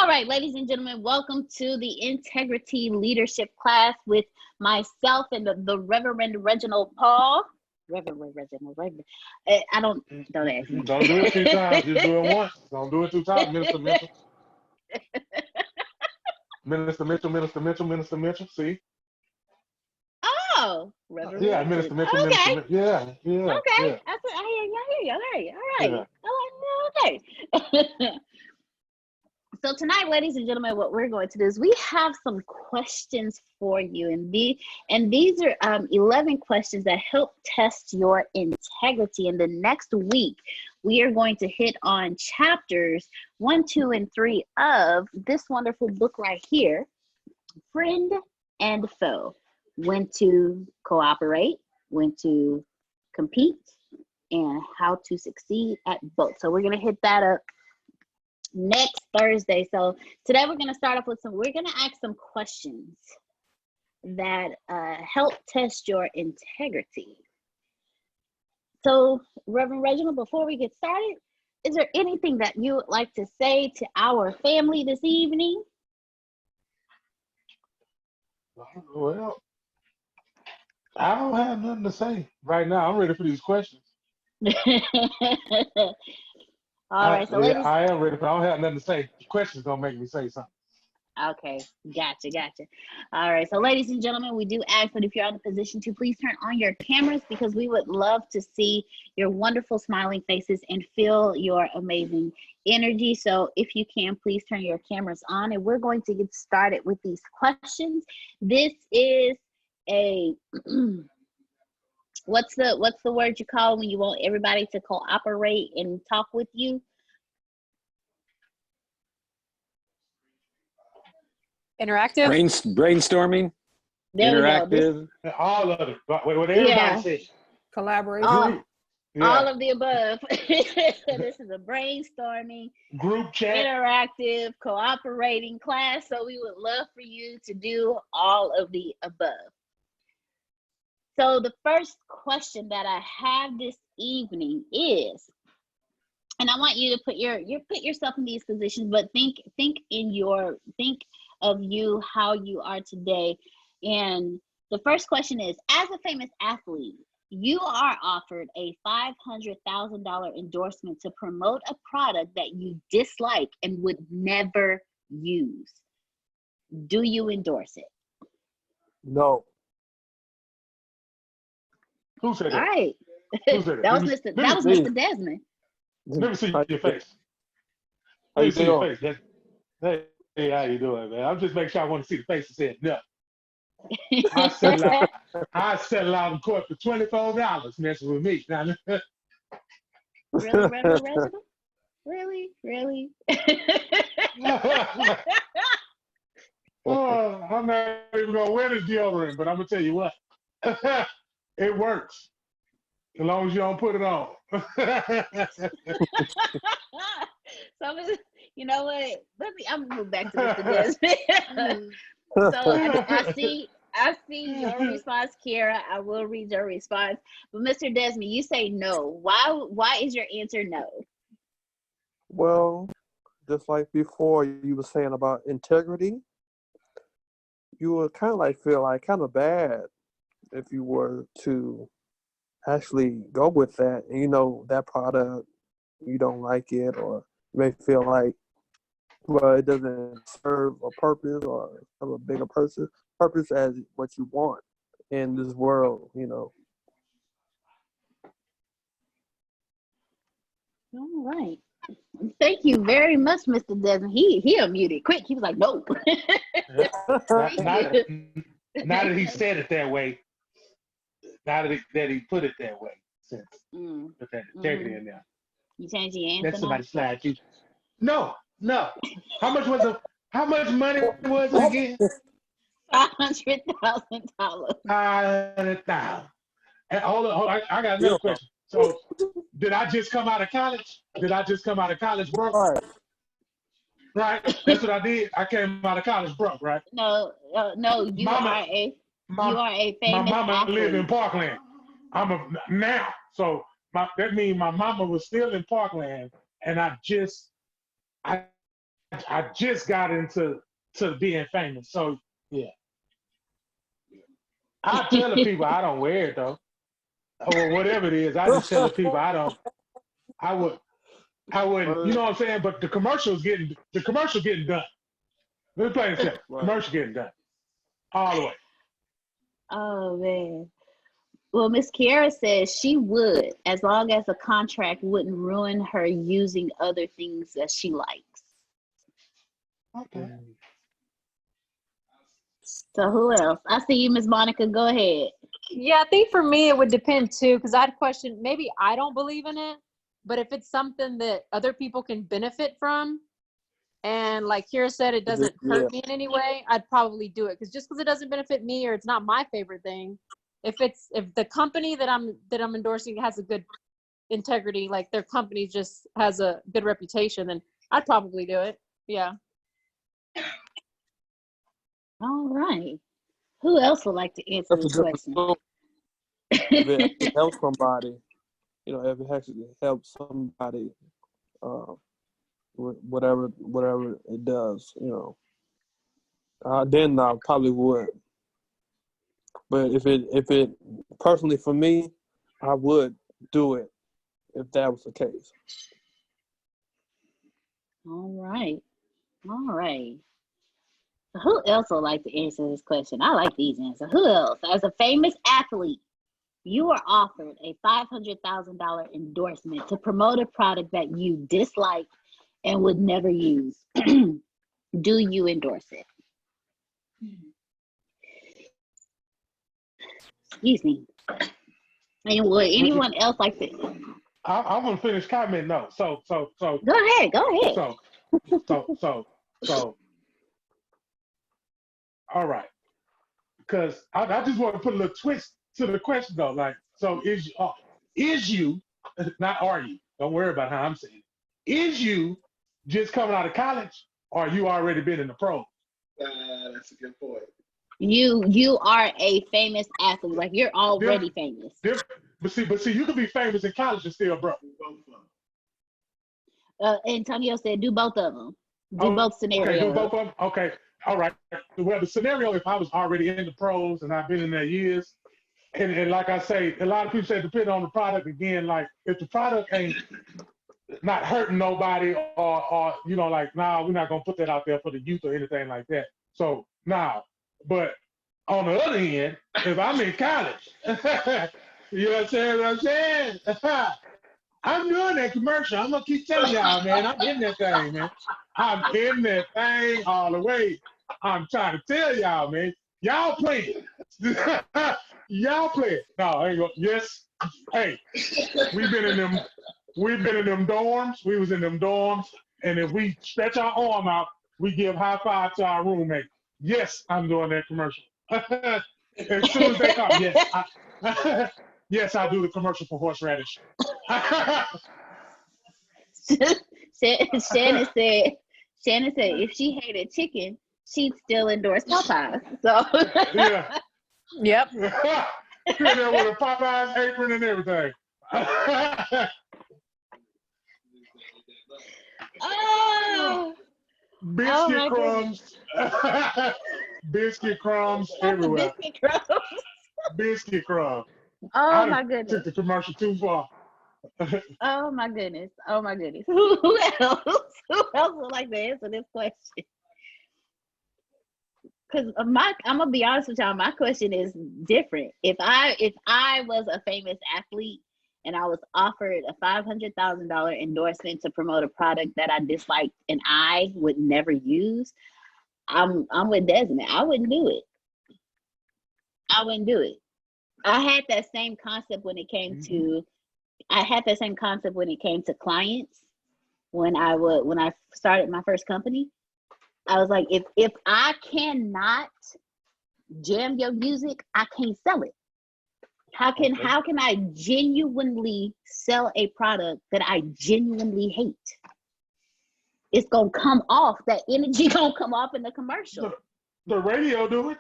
right, ladies and gentlemen, welcome to the Integrity Leadership class with myself and the Reverend Reginald Paul. Reverend Reginald. I don't ask me. Don't do it 2 times. Just do it once. Don't do it 2 times. Minister Mitchell. Minister Mitchell. See? Oh, Reverend Yeah, Richard. Minister Mitchell. Okay. Yeah. Okay. I hear you. All right. Okay. So tonight, ladies and gentlemen, what we're going to do is we have some questions for you, and these are 11 questions that help test your integrity. And the next week, we are going to hit on chapters 1, 2, and 3 of this wonderful book right here, Friend and Foe: When to Cooperate, When to Compete, and How to Succeed at Both. So we're going to hit that up next Thursday. So today we're going to start off with we're going to ask some questions that help test your integrity. So Reverend Reginald, before we get started, is there anything that you would like to say to our family this evening? Well, I don't have nothing to say right now. I'm ready for these questions. All right, so ladies, I am ready, but I don't have nothing to say. The questions don't make me say something. Okay, gotcha. All right, so ladies and gentlemen, we do ask that if you're in a position to please turn on your cameras, because we would love to see your wonderful smiling faces and feel your amazing energy. So if you can, please turn your cameras on, and we're going to get started with these questions. This is a what's the word you call when you want everybody to cooperate and talk with you? Interactive? Brainstorming? There Interactive? We go. All of it. What everybody says. Collaboration. All of the above. This is a brainstorming, group chat, interactive, cooperating class. So we would love for you to do all of the above. So the first question that I have this evening is, and I want you to put yourself in these positions, but think of you, how you are today. And the first question is, as a famous athlete, you are offered a $500,000 endorsement to promote a product that you dislike and would never use. Do you endorse it? No. Who said that? All right. Who said That was Mr. Desmond. Let me see your face. How you doing? Hey, how you doing, man? I'm just making sure I want to see the face that said no. I settle out in court for $24 messing with me. Now, Really, Reverend Reginald? Really? Oh, I'm not even gonna wear this deodorant, but I'm gonna tell you what, it works as long as you don't put it on. So, you know what? I'm gonna move back to Mr. Desmond. So I see your response, Kiara. I will read your response. But Mr. Desmond, you say no. Why is your answer no? Well, just like before you were saying about integrity, you would kind of like feel like kind of bad if you were to actually go with that, and you know that product, you don't like it, or you may feel like, well, it doesn't serve a purpose or have a bigger purpose as what you want in this world, you know. All right. Thank you very much, Mr. Desmond. He unmuted quick. He was like, nope. Now that he said it that way, now that he put it that way, since put that integrity in there. You changed your answer. Let somebody slide you. No. How much money was it again? $500,000. $500,000. And hold on. I got another question. So, did I just come out of college? Broke? Right. That's what I did. I came out of college broke, right? No. You are a famous My mama athlete. lived in Parkland. So that means my mama was still in Parkland, and I just I just got into being famous. So yeah. I tell the people I don't wear it though. Or whatever it is. I just tell the people I don't. I would, you know what I'm saying? But the commercial getting done. Let me play this. Commercial getting done. All the way. Oh man. Well, Miss Kiara says she would, as long as the contract wouldn't ruin her using other things that she likes. Okay. So who else? I see you, Miss Monica. Go ahead. Yeah, I think for me it would depend too, because I'd question, maybe I don't believe in it, but if it's something that other people can benefit from, and like Kira said, it doesn't hurt me in any way, I'd probably do it. Because just because it doesn't benefit me or it's not my favorite thing, if the company that I'm endorsing has a good integrity, like their company just has a good reputation, then I'd probably do it. Yeah. All right. Who else would like to answer this question? If it helps somebody, you know, if it actually helps somebody, whatever it does, you know, then I probably would. But if it personally for me, I would do it if that was the case. All right. Who else would like to answer this question? I like these answers. Who else? As a famous athlete, you are offered a $500,000 endorsement to promote a product that you dislike and would never use. Do you endorse it? Excuse me. And would anyone else like to? I'm gonna finish commenting though. So. Go ahead. So. All right. Because I just want to put a little twist to the question though. Like, so is you, not are you? Don't worry about how I'm saying it. Is you just coming out of college, or you already been in the pros? That's a good point. You are a famous athlete. Like you're already famous. But see, you could be famous in college and still broke. Antonio said, do both of them. Do both scenarios. Okay, do both of them. Okay, all right. Well, the scenario, if I was already in the pros and I've been in there years, and like I say, a lot of people say depending on the product. Again, like if the product ain't not hurting nobody, or you know, like nah, we're not gonna put that out there for the youth or anything like that. So nah. But on the other hand, if I'm in college, you know what I'm saying? I'm doing that commercial. I'm gonna keep telling y'all, man. I'm in that thing, man. I'm in that thing all the way. I'm trying to tell y'all, man. Y'all playing. Y'all playing. No, I ain't gonna. Yes. Hey, we've been in them dorms. We was in them dorms, and if we stretch our arm out, we give high five to our roommate. Yes, I'm doing that commercial. As soon as they come, yes, yes, I do the commercial for horseradish. Shannon said if she hated chicken, she'd still endorse Popeyes. So yeah. Yep. You're there with a Popeyes apron and everything. Oh. Biscuit crumbs. Biscuit crumbs everywhere. Biscuit crumbs. Oh my goodness. Took the commercial too far. Oh my goodness. Who else? Who else would like to answer this question? Because I'm gonna be honest with y'all, my question is different. If I was a famous athlete and I was offered a $500,000 endorsement to promote a product that I disliked and I would never use, I'm with Desmond. I wouldn't do it. I had that same concept when it came to clients when I started my first company. I was like, if I cannot jam your music, I can't sell it. How can I genuinely sell a product that I genuinely hate? It's gonna come off. That energy gonna come off in the commercial. The radio do it.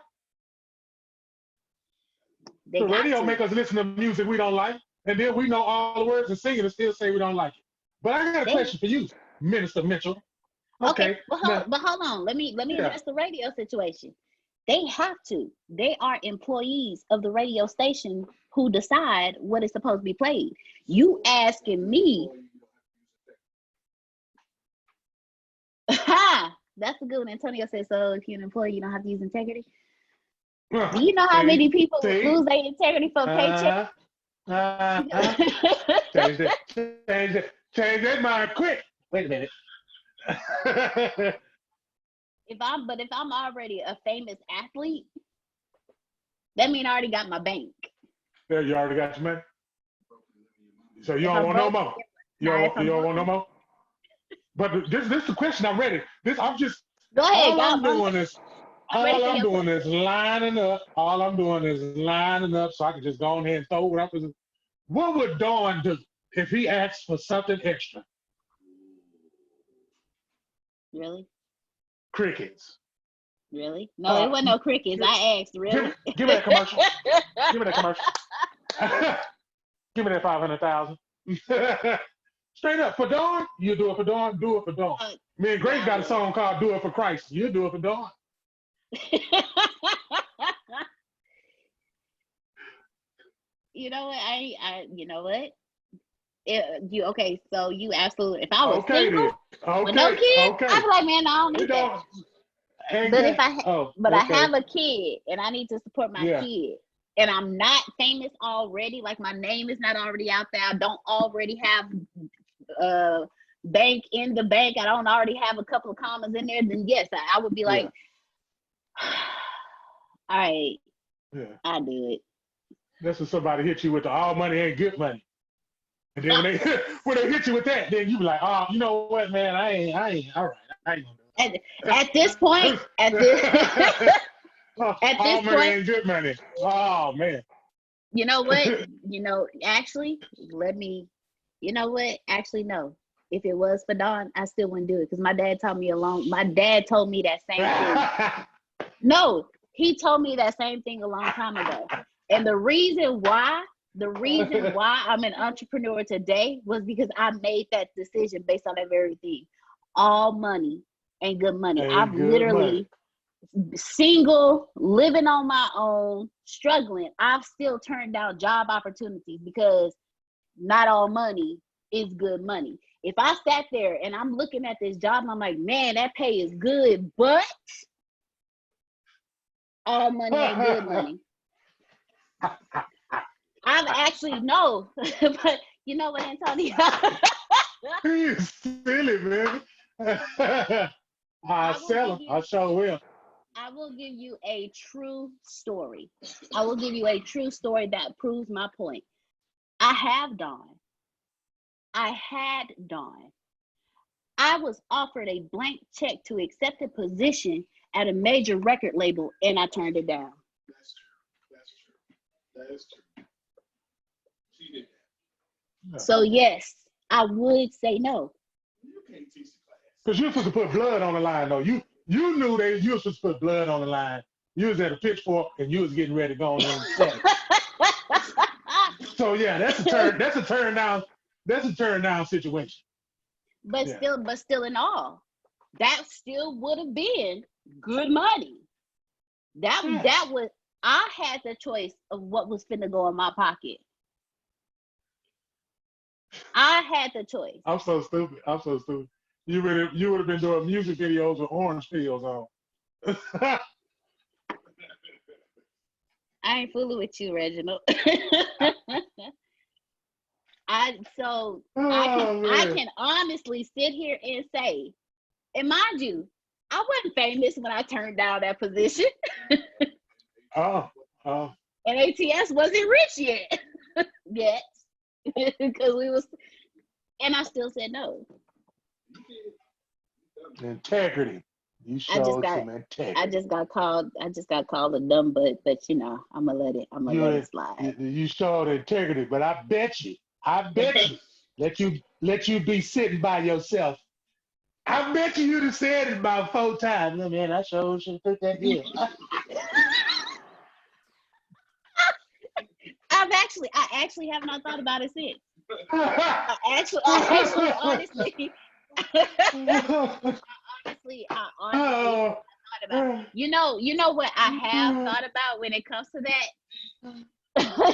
The radio make us listen to music we don't like, and then we know all the words and sing it and still say we don't like it. But I got a question for you, Minister Mitchell. Okay. Well, Now, but hold on. Let me address the radio situation. They have to. They are employees of the radio station who decide what is supposed to be played. You asking me? Ha! That's a good one. Antonio said, so if you're an employee, you don't have to use integrity. Do you know how many people lose their integrity for a paycheck? Change that mind quick. Wait a minute. If I'm already a famous athlete, that means I already got my bank. Yeah, you already got your money. So you If don't I'm want no broke- more. You don't want no more. But this is the question. I'm ready. I'm just. Go ahead. All I'm doing is lining up. All I'm doing is lining up so I can just go ahead and throw what I'm. What would Dawn do if he asked for something extra? Really? Crickets. Really? No, it wasn't no crickets. I asked, really? Give me that commercial. Give me that commercial. Give me that 500,000. Straight up for Dawn, you do it for Dawn. Do it for Dawn. Me and Grace got a song called "Do It for Christ." You do it for Dawn. You know what? You know what? Okay, so you absolutely. If I was single with no kids, I'd be like, man, I don't need that. But if I have a kid and I need to support my kid, and I'm not famous already, like my name is not already out there, I don't already have bank in the bank, I don't already have a couple of commas in there, then yes, I would be like, all right, I'll do it. That's when somebody hit you with the all money ain't good money. And then when they hit you with that, then you be like, oh, you know what, man, I ain't all right. I ain't gonna do it. At this point, all money ain't good money. Oh man. You know what? Actually, actually, no. If it was for Dawn, I still wouldn't do it because my dad told me that same thing. No, he told me that same thing a long time ago. And the reason why I'm an entrepreneur today was because I made that decision based on that very thing. All money ain't good money. I've literally single, living on my own, struggling. I've still turned down job opportunities because not all money is good money. If I sat there and I'm looking at this job and I'm like, man, that pay is good, but all money ain't good money. I've actually but you know what, Antonio? He's silly, man. I sell them. I sure will. I will give you a true story. I will give you a true story that proves my point. I have Dawn. I had Dawn. I was offered a blank check to accept a position at a major record label, and I turned it down. That's true. That is true. She did that. So yes, I would say no. You can't teach the class. Because you're supposed to put blood on the line, though. You knew you were supposed to put blood on the line. You was at a pitchfork and you was getting ready to go on and set it. So yeah, that's a turn down situation. But still in all, that still would have been good money. That was, I had the choice of what was finna go in my pocket. I had the choice. I'm so stupid. You would have been doing music videos with orange peels on. I ain't fooling with you, Reginald. I can honestly sit here and say, and mind you, I wasn't famous when I turned down that position. Oh. And ATS wasn't rich yet. Because we was, and I still said no. Integrity. You showed some integrity. I just got called a dumb butt, but I'm gonna let it slide. You showed integrity, but I bet you, let you be sitting by yourself. I bet you'd have said it about 4 times. Oh, man, I sure should have took that deal. I actually have not thought about it since. I actually honestly honestly thought about. You know what I have thought about when it comes to that?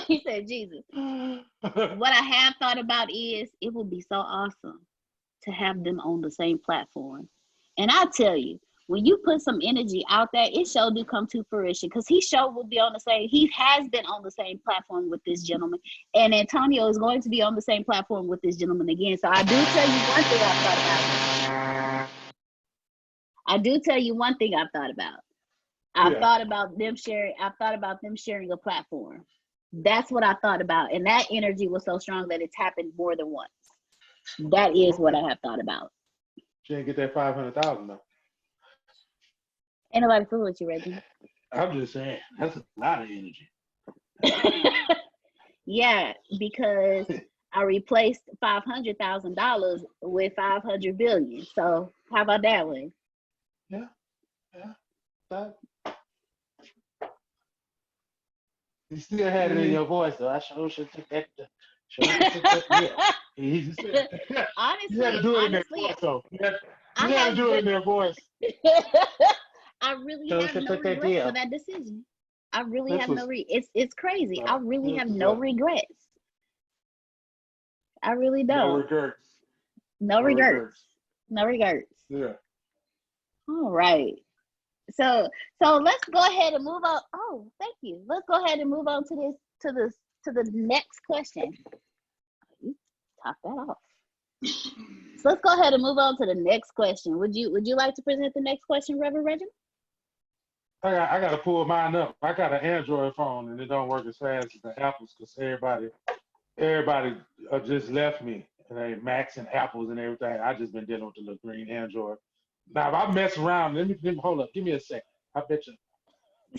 He said, Jesus. What I have thought about is it would be so awesome to have them on the same platform. And I tell you, when you put some energy out there, it sure do come to fruition, because he sure will be on the same, he has been on the same platform with this gentleman. And Antonio is going to be on the same platform with this gentleman again. So I do tell you one thing I've thought about. I do tell you one thing I've thought about. I've thought about them sharing a platform. That's what I thought about. And that energy was so strong that it's happened more than once. That is what I have thought about. She didn't get that 500,000 though. Ain't nobody fooling with you, Reggie. I'm just saying, that's a lot of energy. Yeah, because I replaced $500,000 with 500 billion. So how about that one? Yeah. You still had it in your voice, though. I sure should take that. Yeah. Honestly, you had to do it in their voice, though. You had to do it in their voice. I really have no regrets for that decision. I really have no it's crazy. I really have no regrets. I really don't. No regrets. Yeah. All right. So let's go ahead and move on. Oh, thank you. Let's go ahead and move on to the next question. You top that off. So let's go ahead and move on to the next question. Would you like to present the next question, Reverend Reginald? I got to pull mine up. I got an Android phone and it don't work as fast as the Apples because everybody just left me. And they Macs and Apples and everything. I just been dealing with the little green Android. Now, if I mess around, let me hold up. Give me a second. I bet you.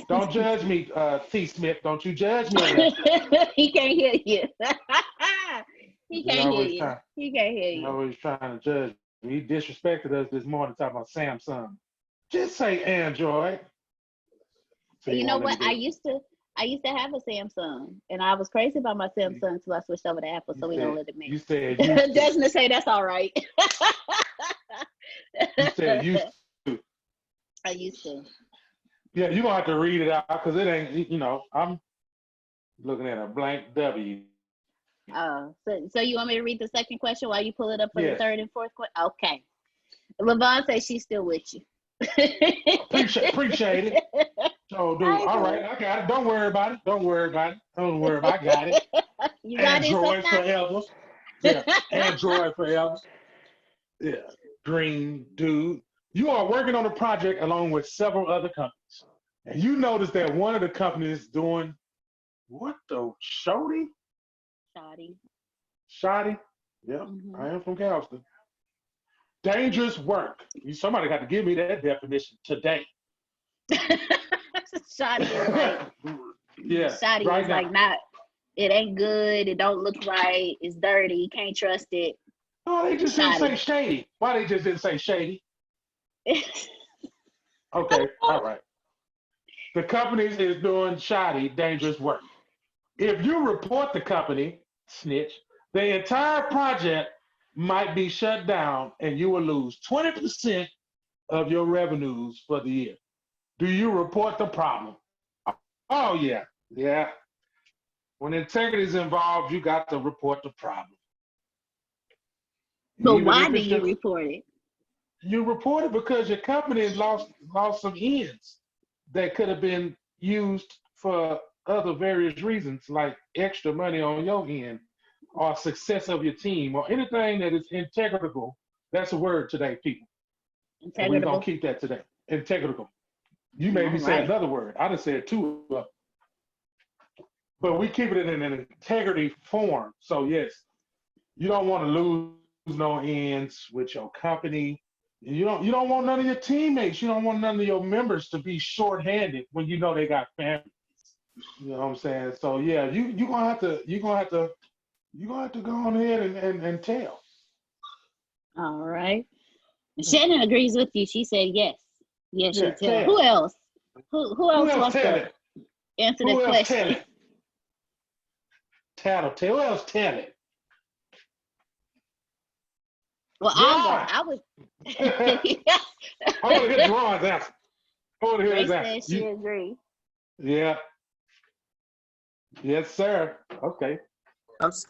Don't judge me, T. Smith. Don't you judge me. He can't hear you. He can't hear you. He can't hear you. He's always trying to judge me. He disrespected us this morning talking about Samsung. Just say Android. So you know what? I used to have a Samsung, and I was crazy about my Samsung until I switched over to Apple, so we don't let it make. You said you. Desmond say that's all right. You said used to. I used to. Yeah, you're going to have to read it out because it ain't, I'm looking at a blank W. Oh, so you want me to read the second question while you pull it up for the third and fourth question? Okay. LaVon says she's still with you. Appreciate it. So, dude, all right, I got it. Don't worry about it. I got it. You got Android it forever. Yeah, Android forever. Yeah, green dude. You are working on a project along with several other companies. And you notice that one of the companies doing, what the, Shoddy? Shoddy? Yep, I am from Galveston. Dangerous work. Somebody got to give me that definition today. Shoddy is like, Shoddy right is now. like not, it ain't good, it don't look right, it's dirty, you can't trust it. Oh, they just didn't say shady. Why they just didn't say shady? Okay, all right. The company is doing shoddy, dangerous work. If you report the company, snitch, the entire project might be shut down and you will lose 20% of your revenues for the year. Do you report the problem? Oh, yeah. When integrity is involved, you got to report the problem. But why do you report it? You report it because your company has lost some ends that could have been used for other various reasons, like extra money on your end, or success of your team, or anything that is integral. That's a word today, people. And we're going to keep that today. Integral. You made me say another word. I just said two of them. But we keep it in an integrity form. So, yes, you don't want to lose no ends with your company. You don't want none of your teammates. You don't want none of your members to be shorthanded when you know they got families. You know what I'm saying? So yeah, you're gonna have to go on ahead and tell. All right. Shannon agrees with you. She said yes. Yes, she tell. Who else? Who else wants to answer the question? Tattletale. Who else tell it? Well, I I want to hear Jerron's answer. I want to hear Ray his answer. says she agree. Yeah. Yes, sir. Okay.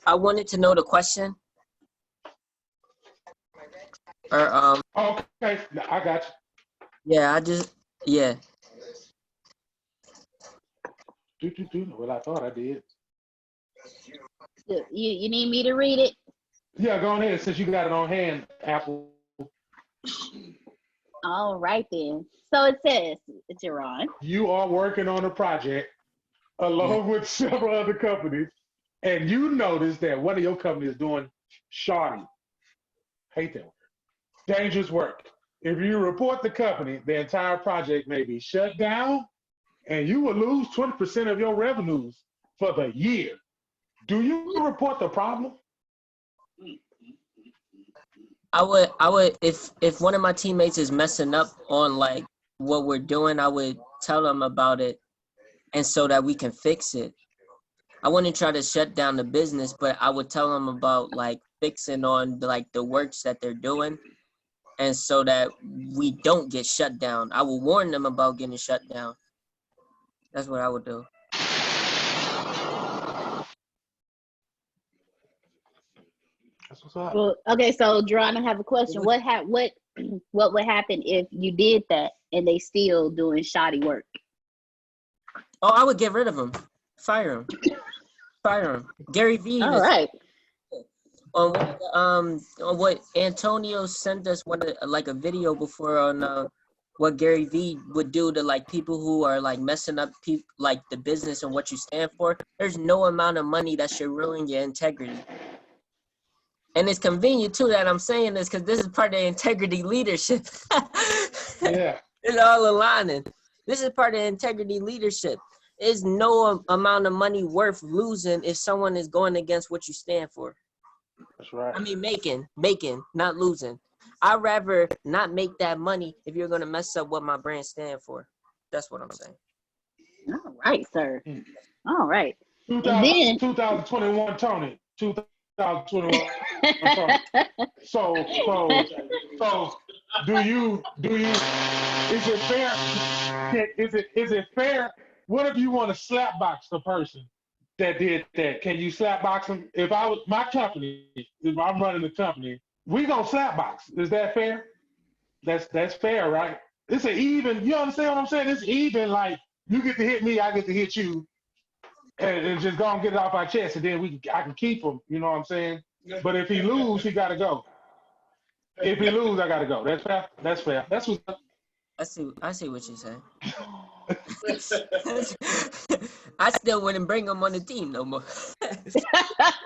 I wanted to know the question. Or Okay. I got you. yeah, yeah. Well, I thought I did. You need me to read it? Yeah, go on ahead since you got it on hand, Apple. All right then. So it says, Jerron. You are working on a project along with several other companies, and you notice that one of your companies is doing shoddy, hate that word, dangerous work. If you report the company, the entire project may be shut down, and you will lose 20% of your revenues for the year. Do you report the problem? I would if one of my teammates is messing up on like what we're doing, I would tell them about it, and so that we can fix it. I wouldn't try to shut down the business, but I would tell them about like fixing on the works that they're doing, and so that we don't get shut down. I will warn them about getting shut down. That's what I would do. That's what's up. Well, okay, so Jerron, I have a question. What would happen if you did that and they still doing shoddy work? Oh, I would get rid of them. Fire him. Fire him. Gary Vee. All right. On what Antonio sent us a video before on what Gary Vee would do to like people who are like messing up like the business and what you stand for. There's no amount of money that should ruin your integrity. And it's convenient too that I'm saying this because this is part of integrity leadership. Yeah. It's all aligning. This is part of integrity leadership. There's no amount of money worth losing if someone is going against what you stand for. That's right. I mean, making, not losing. I'd rather not make that money if you're going to mess up what my brand stand for. That's what I'm saying. All right, sir. All right. 2021 Tony. 2021 Tony. So do you is it fair? Is it fair? What if you want to slap box the person that did that? Can you slap box them? If I was my company, if I'm running the company, we gonna slap box. Is that fair? That's fair, right? It's an even. You understand what I'm saying? It's even. Like you get to hit me, I get to hit you, and just go and get it off our chest, and then I can keep him. You know what I'm saying? But if he lose, he got to go. If he lose, I got to go. That's fair. That's fair. That's what. I see what you're saying. I still wouldn't bring him on the team no more. See,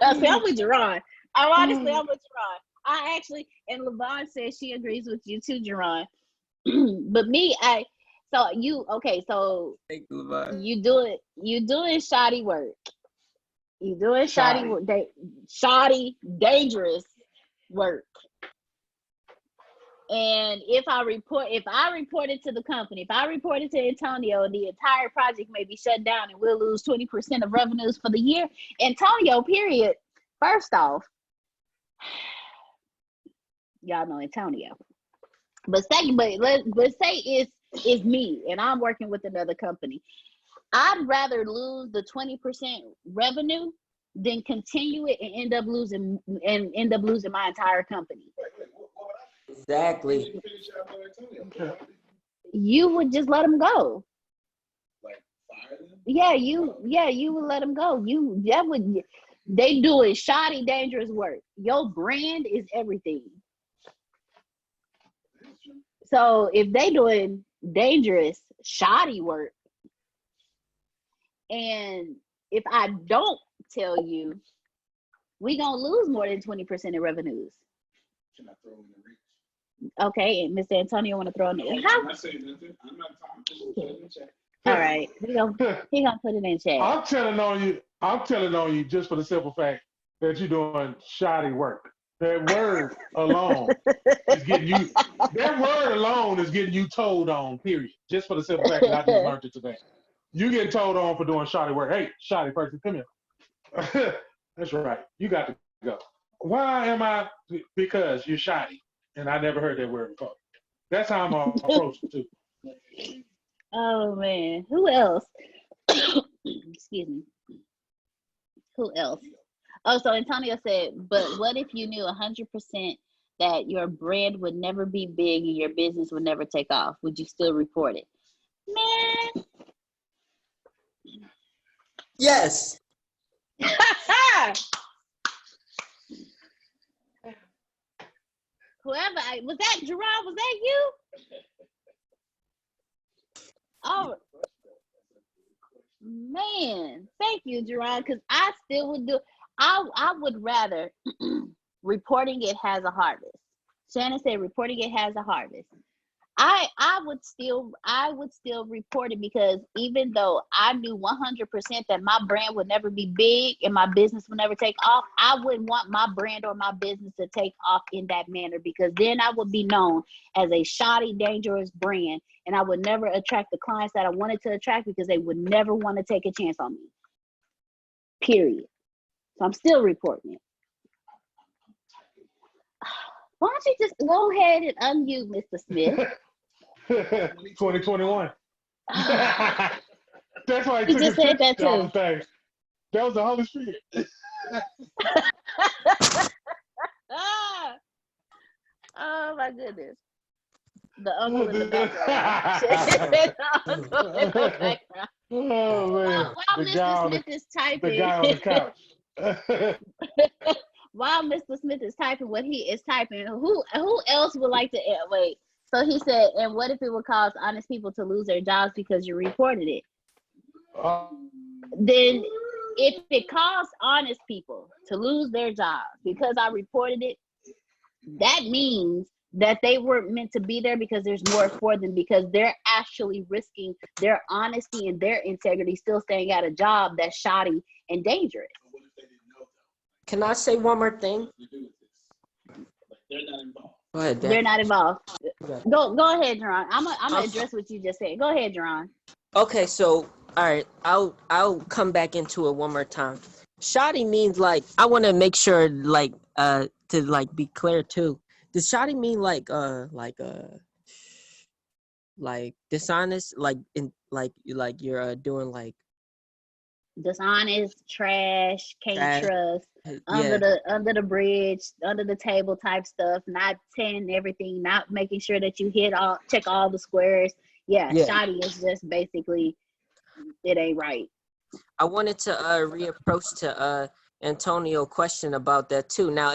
I'm with Jerron. Honestly, I'm with Jerron. I actually, and LaVon says she agrees with you too, Jerron. But me, you doing shoddy work. You doing shoddy work, shoddy, dangerous work. And if I report it to the company, if I report it to Antonio, the entire project may be shut down and we'll lose 20% of revenues for the year. Antonio, period. First off, y'all know Antonio. But second, but say it's me and I'm working with another company. I'd rather lose the 20% revenue than continue it and end up losing my entire company. Exactly. You would just let them go. Like fire them? Yeah, you would let them go. They doing shoddy, dangerous work. Your brand is everything. So if they doing dangerous, shoddy work, and if I don't tell you, we gonna lose more than 20% of revenues. Can I throw in the reach? Okay, and Mr. Antonio want to throw in the I'm not saying nothing. I'm not talking. All right, he gonna put it in chat. I'm telling on you just for the simple fact that you're doing shoddy work. That word alone is getting you. That word alone is getting you told on. Period. Just for the simple fact that I just learned it today. You get told on for doing shoddy work. Hey, shoddy person, come here. That's right. You got to go. Why am I? Because you're shoddy. And I never heard that word before. That's how I'm gonna approach it too. Oh man, who else? Excuse me. Who else? Oh, so Antonio said, but what if you knew 100% that your brand would never be big and your business would never take off? Would you still report it? Man. Yes. Whoever, was that Jerome? Was that you? Oh, man. Thank you, Jerome, because I still would do, I would rather reporting it has a harvest. Shannon said reporting it has a harvest. I would still report it, because even though I knew 100% that my brand would never be big and my business would never take off, I wouldn't want my brand or my business to take off in that manner, because then I would be known as a shoddy, dangerous brand, and I would never attract the clients that I wanted to attract, because they would never want to take a chance on me. Period. So I'm still reporting it. Why don't you just go ahead and unmute, Mr. Smith? 2021. That's why He he took just his said that picture off too. the thing. That was the Holy Spirit. Oh my goodness. The uncle in the background. The uncle in the background. Oh man. While Mr. Smith is typing, the guy on the couch. while Mr. Smith is typing what he is typing, who else would like to wait? So he said, and what if it would cause honest people to lose their jobs because you reported it? Then if it caused honest people to lose their jobs because I reported it, that means that they weren't meant to be there, because there's more for them, because they're actually risking their honesty and their integrity, still staying at a job that's shoddy and dangerous. Can I say one more thing? They're not involved. Go ahead, Dan. They're not involved. Go ahead, Jerron. I'm gonna address what you just said. Go ahead, Jerron. Okay, so all right, I'll come back into it one more time. Shoddy means, like, I want to make sure, like, to like be clear too. Does shoddy mean like dishonest, like in like you're doing like Dishonest, trash, can't trust, yeah, under the bridge, under the table type stuff, not saying everything, not making sure that you check all the squares. Yeah, shoddy is just basically it ain't right. I wanted to reapproach to Antonio question about that too. Now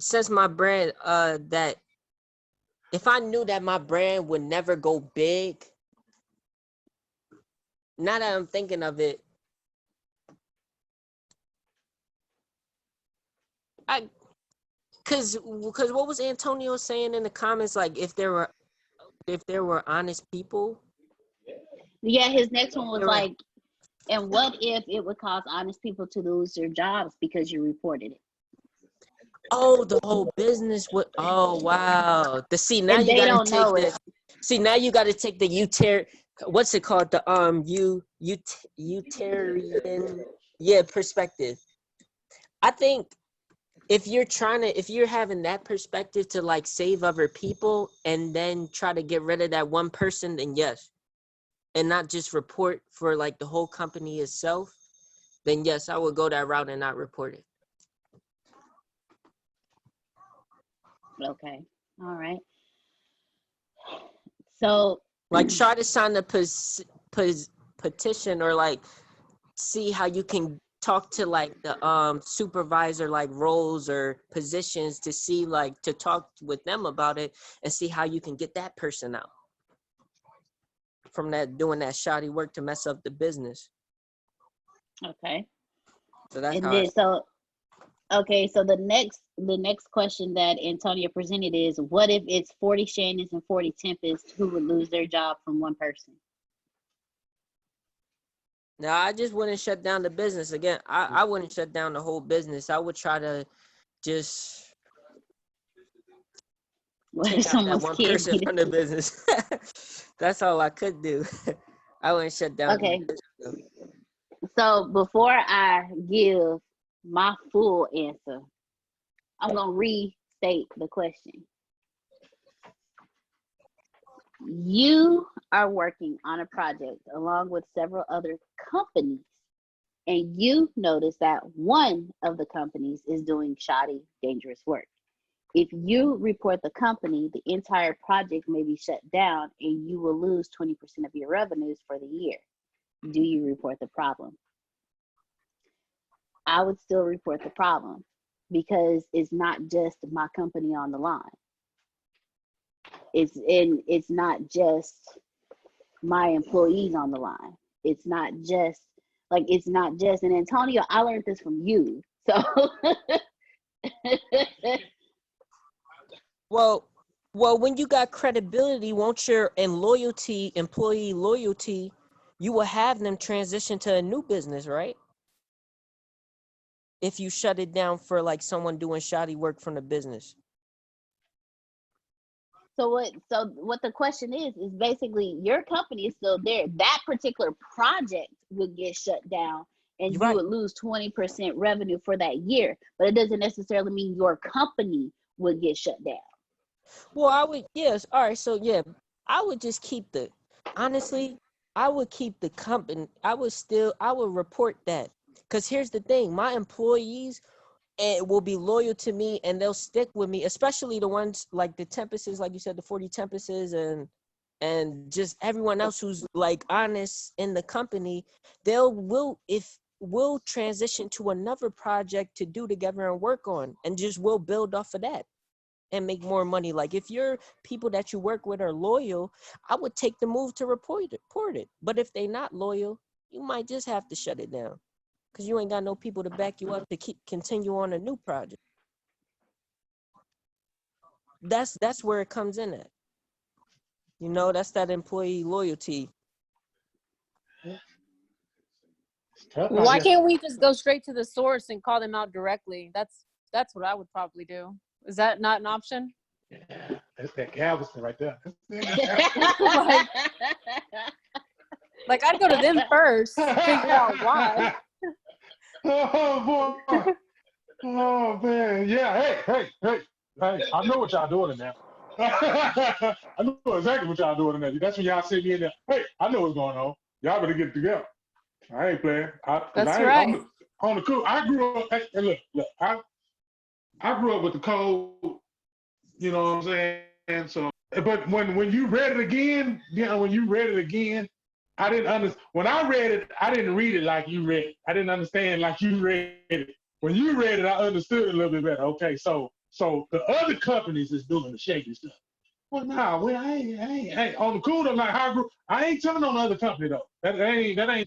since my brand that if I knew that my brand would never go big, now that I'm thinking of it, cause what was Antonio saying in the comments? Like, if there were honest people. Yeah, his next one was like, and what if it would cause honest people to lose their jobs because you reported it? Oh, the whole business would. Oh, wow. Now and you they gotta don't take know it. See, now you gotta take the what's it called? The utilitarian perspective. I think if you're having that perspective to like save other people and then try to get rid of that one person, then yes. And not just report for like the whole company itself, then yes, I would go that route and not report it. Okay. All right. So like try to sign a petition, or like see how you can talk to like the supervisor like roles or positions to see like to talk with them about it and see how you can get that person out from that doing that shoddy work to mess up the business. Okay. So that's and how then, so the next question that Antonio presented is, what if it's 40 Shannons and 40 Tempests who would lose their job from one person? Now, I just wouldn't shut down the business. Again, I wouldn't shut down the whole business. I would try to just take out that one person from the business. That's all I could do. I wouldn't shut down. Okay. So before I give my full answer, I'm gonna restate the question. You are working on a project along with several other companies, and you notice that one of the companies is doing shoddy, dangerous work. If you report the company, the entire project may be shut down and you will lose 20% of your revenues for the year. Do you report the problem? I would still report the problem because it's not just my company on the line. It's not just my employees on the line. It's not just, and Antonio, I learned this from you. So Well, when you got credibility, won't your employee loyalty, you will have them transition to a new business, right? If you shut it down for like someone doing shoddy work from the business. So what the question is basically your company is still there. That particular project would get shut down and you would lose 20% revenue for that year. But it doesn't necessarily mean your company would get shut down. Well, I would, yes. All right. So yeah, I would just keep honestly, I would keep the company. I would report that. Because here's the thing, my employees will be loyal to me and they'll stick with me, especially the ones like the Tempests, like you said, the 40 Tempests and just everyone else who's like honest in the company. We'll transition to another project to do together and work on, and just we'll build off of that and make more money. Like if your people that you work with are loyal, I would take the move to report it. But if they're not loyal, you might just have to shut it down because you ain't got no people to back you up to continue on a new project. That's where it comes in at. You know, that's that employee loyalty. Why can't we just go straight to the source and call them out directly? That's what I would probably do. Is that not an option? Yeah, that's that Galveston right there. like I'd go to them first, figure out why. Oh boy. Oh man. Yeah. Hey. I know what y'all doing in there. I know exactly what y'all doing in there. That's when y'all see me in there. Hey, I know what's going on. Y'all better get it together. I ain't playing. That's right. I'm on the cool. I grew up. Hey, look. I grew up with the code. You know what I'm saying? So, but when you read it again, I didn't understand. When I read it, I didn't read it like you read it. I didn't understand like you read it. When you read it, I understood it a little bit better. Okay, so the other companies is doing the shaky stuff. Well, no, I ain't on the cool. I'm like, I ain't telling on the other company though. That ain't. I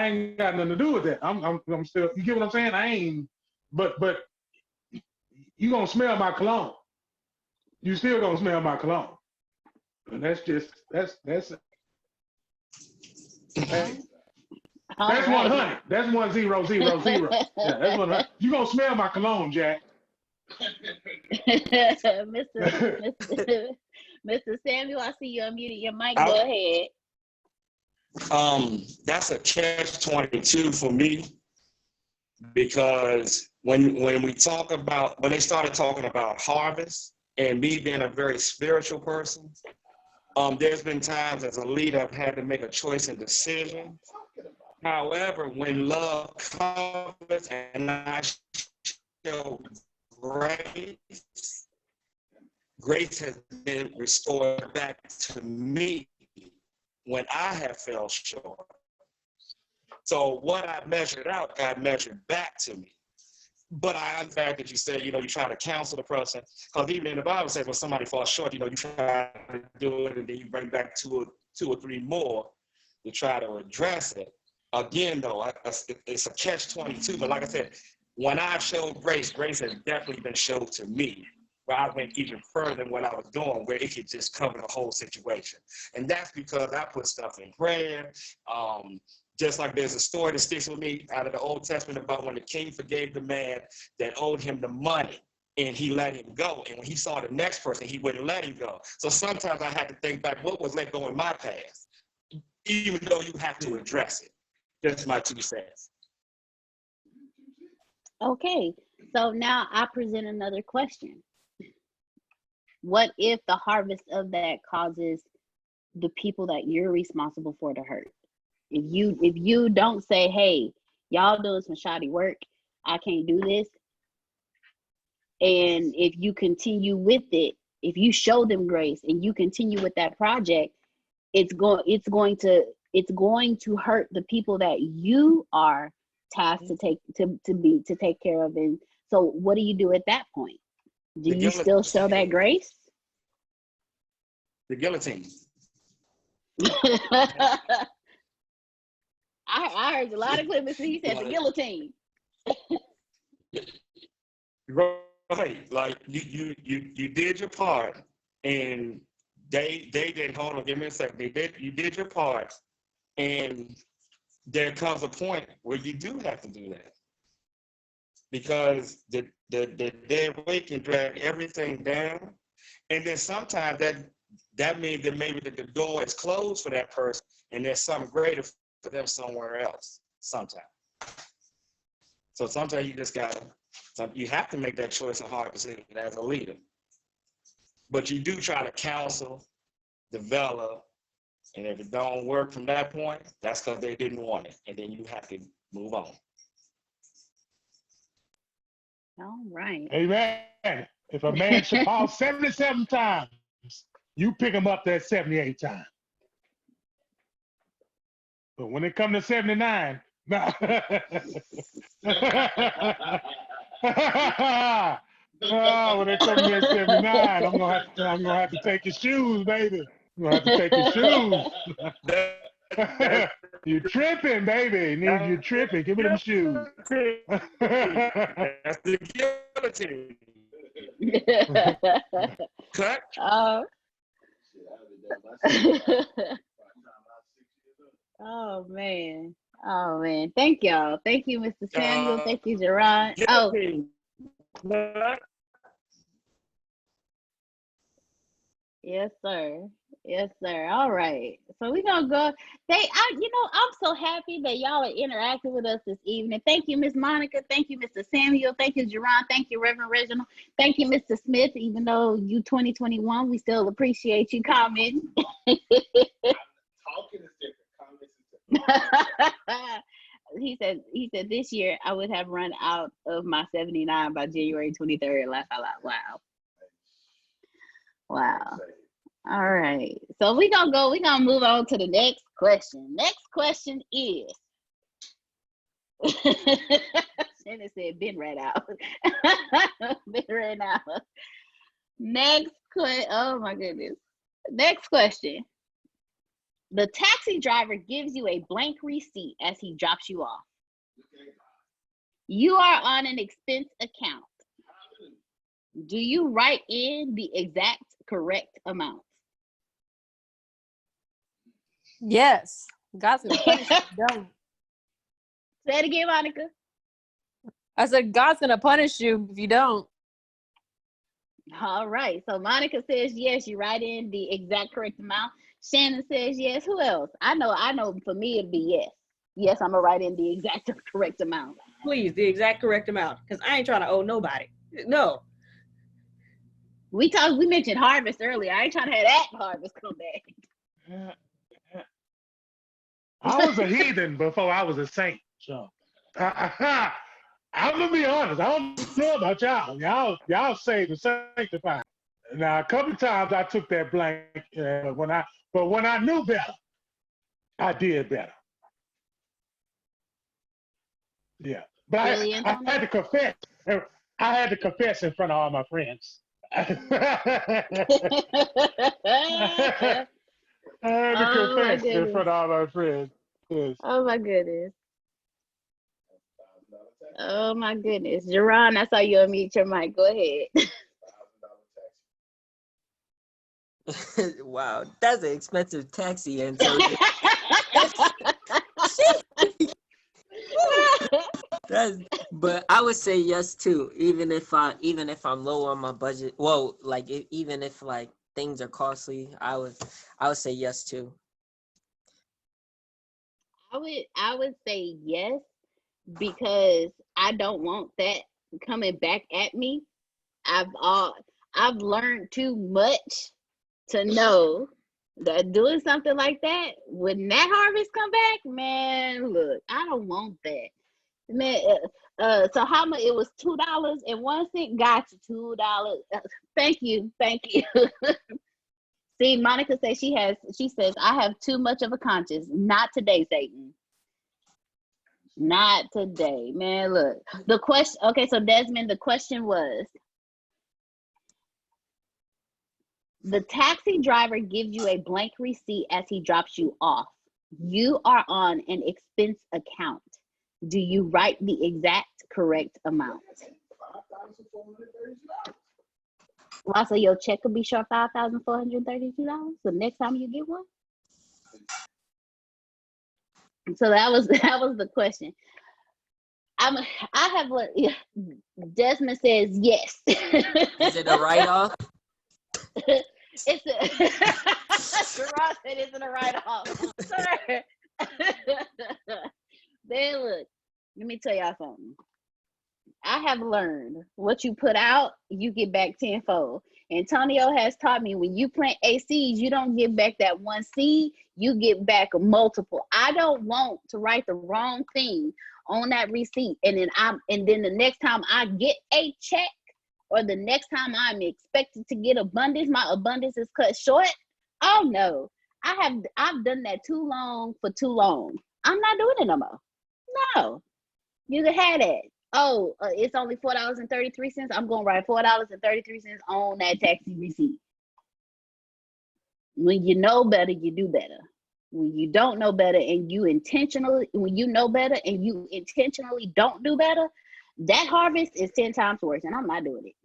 ain't got nothing to do with that. I'm still. You get what I'm saying? I ain't. But you gonna smell my cologne. You still gonna smell my cologne. And that's 100. That's 1000. Yeah, that's 100. You gonna smell my cologne, Jack. Mr. Samuel, I see you unmuted your mic. Go ahead. That's a catch-22 for me, because when they started talking about harvest, and me being a very spiritual person, there's been times as a leader I've had to make a choice and decision. However, when love comes and I show grace has been restored back to me when I have fell short. So what I measured out got measured back to me. But I like the fact that you said, you try to counsel the person, because even in the Bible says when somebody falls short, you try to do it and then you bring back two or three more to try to address it. Again, though, it's a catch-22. But like I said, when I've showed grace has definitely been shown to me, where I went even further than what I was doing, where it could just cover the whole situation. And that's because I put stuff in prayer. Just like there's a story that sticks with me out of the Old Testament about when the king forgave the man that owed him the money and he let him go. And when he saw the next person, he wouldn't let him go. So sometimes I had to think back, what was let go in my past? Even though you have to address it. That's my 2 cents. Okay, So now I present another question. What if the harvest of that causes the people that you're responsible for to hurt? If you don't say, hey, y'all doing some shoddy work, I can't do this. And if you continue with it, if you show them grace and you continue with that project, it's going to hurt the people that you are tasked to take care of. And so what do you do at that point? Do you still show that grace? The guillotine. I heard a lot of Clemens. He said the guillotine. Right, like you did your part, and they didn't. Hold on, give me a second. You did your part, and there comes a point where you do have to do that, because the dead weight can drag everything down, and then sometimes that means that maybe the door is closed for that person, and there's something greater for them somewhere else. Sometimes, so sometimes you just gotta. You have to make that choice, a hard decision as a leader. But you do try to counsel, develop, and if it don't work from that point, that's because they didn't want it, and then you have to move on. All right. Amen. If a man should fall 77 times, you pick him up that 78 times. But when it comes to 79, nah. When it comes to 79, I'm gonna have to take your shoes, baby. I'm gonna have to take your shoes. You tripping, baby. You tripping. Give me them shoes. That's the guillotine. Cut. Oh man. Oh man. Thank y'all. Thank you, Mr. Samuel. Thank you, Jerron. Oh. Yes, sir. Yes, sir. All right. So we're gonna go. I'm so happy that y'all are interacting with us this evening. Thank you, Miss Monica. Thank you, Mr. Samuel. Thank you, Jerron. Thank you, Reverend Reginald. Thank you, Mr. Smith. Even though you 2021, we still appreciate you commenting. Talking is different. Comments is different. He said this year I would have run out of my 79 by January 23rd. Laugh out loud. Wow. All right. So we're gonna move on to the next question. Next question is Shannon said been right out. Been right out. Oh my goodness. Next question. The taxi driver gives you a blank receipt as he drops you off. You are on an expense account. Do you write in the exact correct amount? Yes. God's gonna punish you if you don't. Say it again, Monica. I said God's gonna punish you if you don't. All right. So Monica says yes, you write in the exact correct amount. Shannon says yes. Who else? I know for me it'd be yes. Yes, I'm gonna write in the exact correct amount. Please, the exact correct amount. Because I ain't trying to owe nobody. No. We mentioned harvest earlier. I ain't trying to have that harvest come back. I was a heathen before I was a saint. So I'm gonna be honest. I don't know about y'all. Y'all saved and sanctified. Now a couple of times I took that blank when I knew better, I did better. Yeah, but Really, I had to confess. I had to confess in front of all my friends. I had to confess in front of all my friends. Yes. Oh my goodness. Oh my goodness. Jerron, I saw you unmute your mic. Go ahead. Wow, that's an expensive taxi, and so but I would say yes too, even if I'm low on my budget. Well, like even if like things are costly, I would say yes too. I would say yes, because I don't want that coming back at me. I've learned too much to know that doing something like that, when that harvest come back, man, look, I don't want that. Man, so how much? It was $2.01. Got you $2. Thank you. See, Monica says she says, I have too much of a conscience. Not today, Satan. Not today, man. Look, the question. Okay, so Desmond, the question was: the taxi driver gives you a blank receipt as he drops you off. You are on an expense account. Do you write the exact correct amount? Well, so your check will be short $5,432. So next time you get one. So that was the question. Desmond says yes. Is it a write-off? It's Ross said it's a write-off. Then look, let me tell y'all something. I have learned what you put out, you get back tenfold. Antonio has taught me when you plant a seed, you don't get back that one seed, you get back multiple. I don't want to write the wrong thing on that receipt, and then the next time I get a check, or the next time I'm expected to get abundance, my abundance is cut short. Oh no, I've done that too long for too long. I'm not doing it no more. No, you can have that. Oh, it's only $4.33. I'm going to write $4.33 on that taxi receipt. When you know better, you do better. When you don't know better and when you know better and you intentionally don't do better, that harvest is 10 times worse, and I'm not doing it.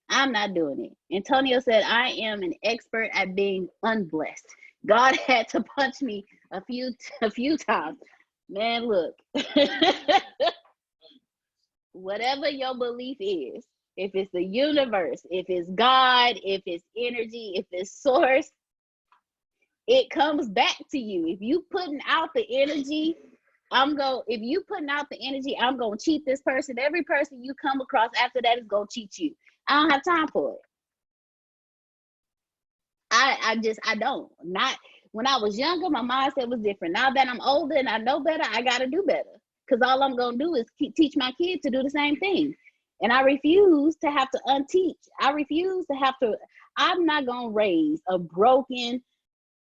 I'm not doing it. Antonio said, I am an expert at being unblessed. God had to punch me a few times. Man, look, whatever your belief is, if it's the universe, if it's God, if it's energy, if it's source, it comes back to you. If you putting out the energy, I'm going to cheat this person. Every person you come across after that is going to cheat you. I don't have time for it. I don't. Not when I was younger, my mindset was different. Now that I'm older and I know better, I got to do better. Because all I'm going to do is teach my kids to do the same thing. And I refuse to have to unteach. I'm not going to raise a broken,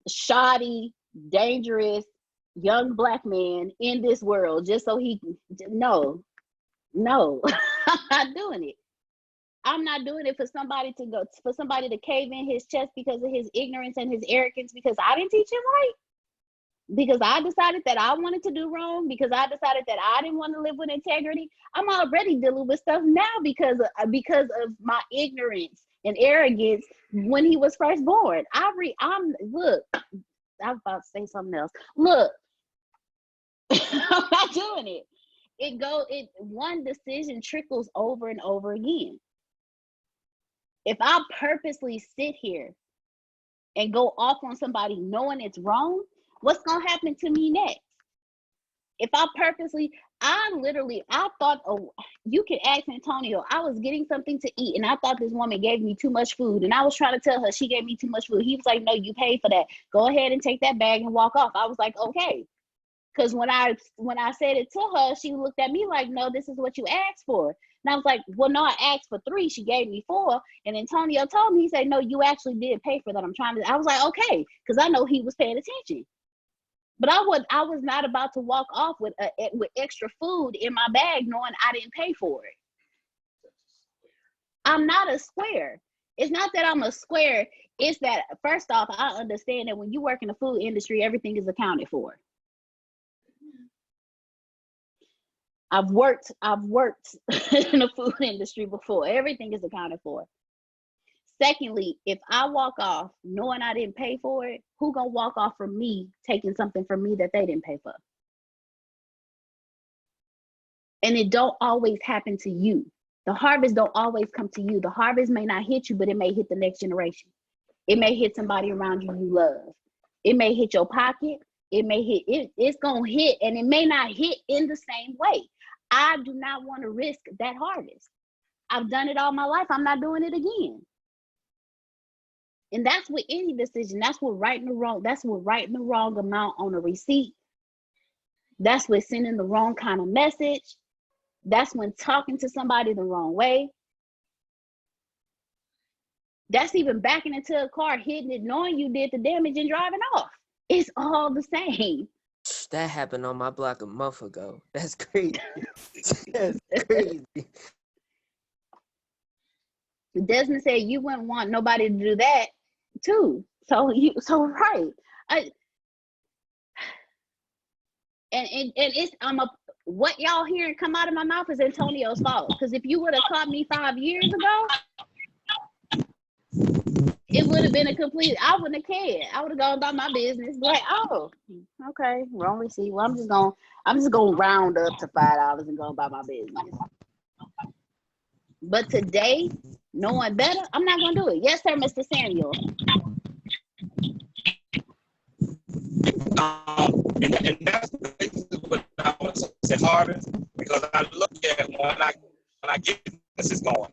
shoddy, dangerous, young Black man in this world just so he can. No, I'm not doing it. I'm not doing it for somebody to cave in his chest because of his ignorance and his arrogance, because I didn't teach him right, because I decided that I wanted to do wrong, because I decided that I didn't want to live with integrity. I'm already dealing with stuff now because of my ignorance and arrogance when he was first born. Look, I was about to say something else. Look, I'm not doing it. One decision trickles over and over again. If I purposely sit here and go off on somebody knowing it's wrong, what's going to happen to me next? If I thought, you can ask Antonio, I was getting something to eat and I thought this woman gave me too much food, and I was trying to tell her she gave me too much food. He was like, no, you paid for that. Go ahead and take that bag and walk off. I was like, okay. Because when I said it to her, she looked at me like, no, this is what you asked for. And I was like, well, no, I asked for 3. She gave me 4. And Antonio told me, he said, no, you actually did pay for that. I was like, okay, because I know he was paying attention. But I was not about to walk off with extra food in my bag knowing I didn't pay for it. I'm not a square. It's not that I'm a square. It's that, first off, I understand that when you work in the food industry, everything is accounted for. I've worked in the food industry before. Everything is accounted for. Secondly, if I walk off knowing I didn't pay for it, who gonna walk off from me taking something from me that they didn't pay for? And it don't always happen to you. The harvest don't always come to you. The harvest may not hit you, but it may hit the next generation. It may hit somebody around you love. It may hit your pocket. It may hit, it's gonna hit, and it may not hit in the same way. I do not want to risk that harvest. I've done it all my life. I'm not doing it again. And that's with any decision. That's what writing the wrong amount on a receipt. That's with sending the wrong kind of message. That's when talking to somebody the wrong way. That's even backing into a car, hitting it, knowing you did the damage and driving off. It's all the same. That happened on my block a month ago. That's crazy. That's crazy. Desmond said you wouldn't want nobody to do that too. So right. And it's what y'all hearing come out of my mouth is Antonio's fault. Because if you would have caught me 5 years ago, it would have been I wouldn't have cared. I would have gone about my business. Like, oh, okay, wrong receipt. Well, I'm just gonna round up to $5 and go about my business. But today, knowing better, I'm not gonna do it. Yes, sir, Mr. Samuel. And that's what I want to say harvest, because I look at when I get this going,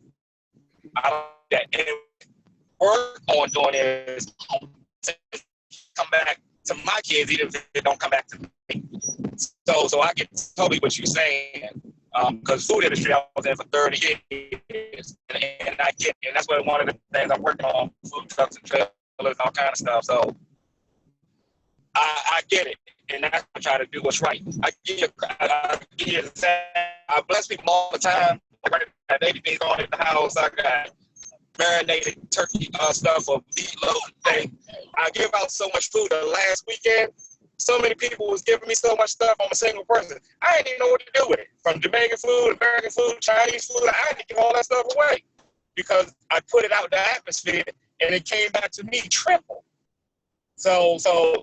I look at and work on doing is come back to my kids, even if they don't come back to me. So I get totally what you're saying, because food industry I was in for 30 years, and I get it, and that's what one of the things I'm working on, food trucks and trailers, all kind of stuff. So I get it, and that's what I try to do what's right. I bless people all the time. Right, baby things on in the house. I got marinated turkey stuff or meatloaf thing. I give out so much food. The last weekend, so many people was giving me so much stuff. I'm a single person. I didn't even know what to do with it. From Jamaican food, American food, Chinese food, I had to give all that stuff away because I put it out in the atmosphere and it came back to me triple. So,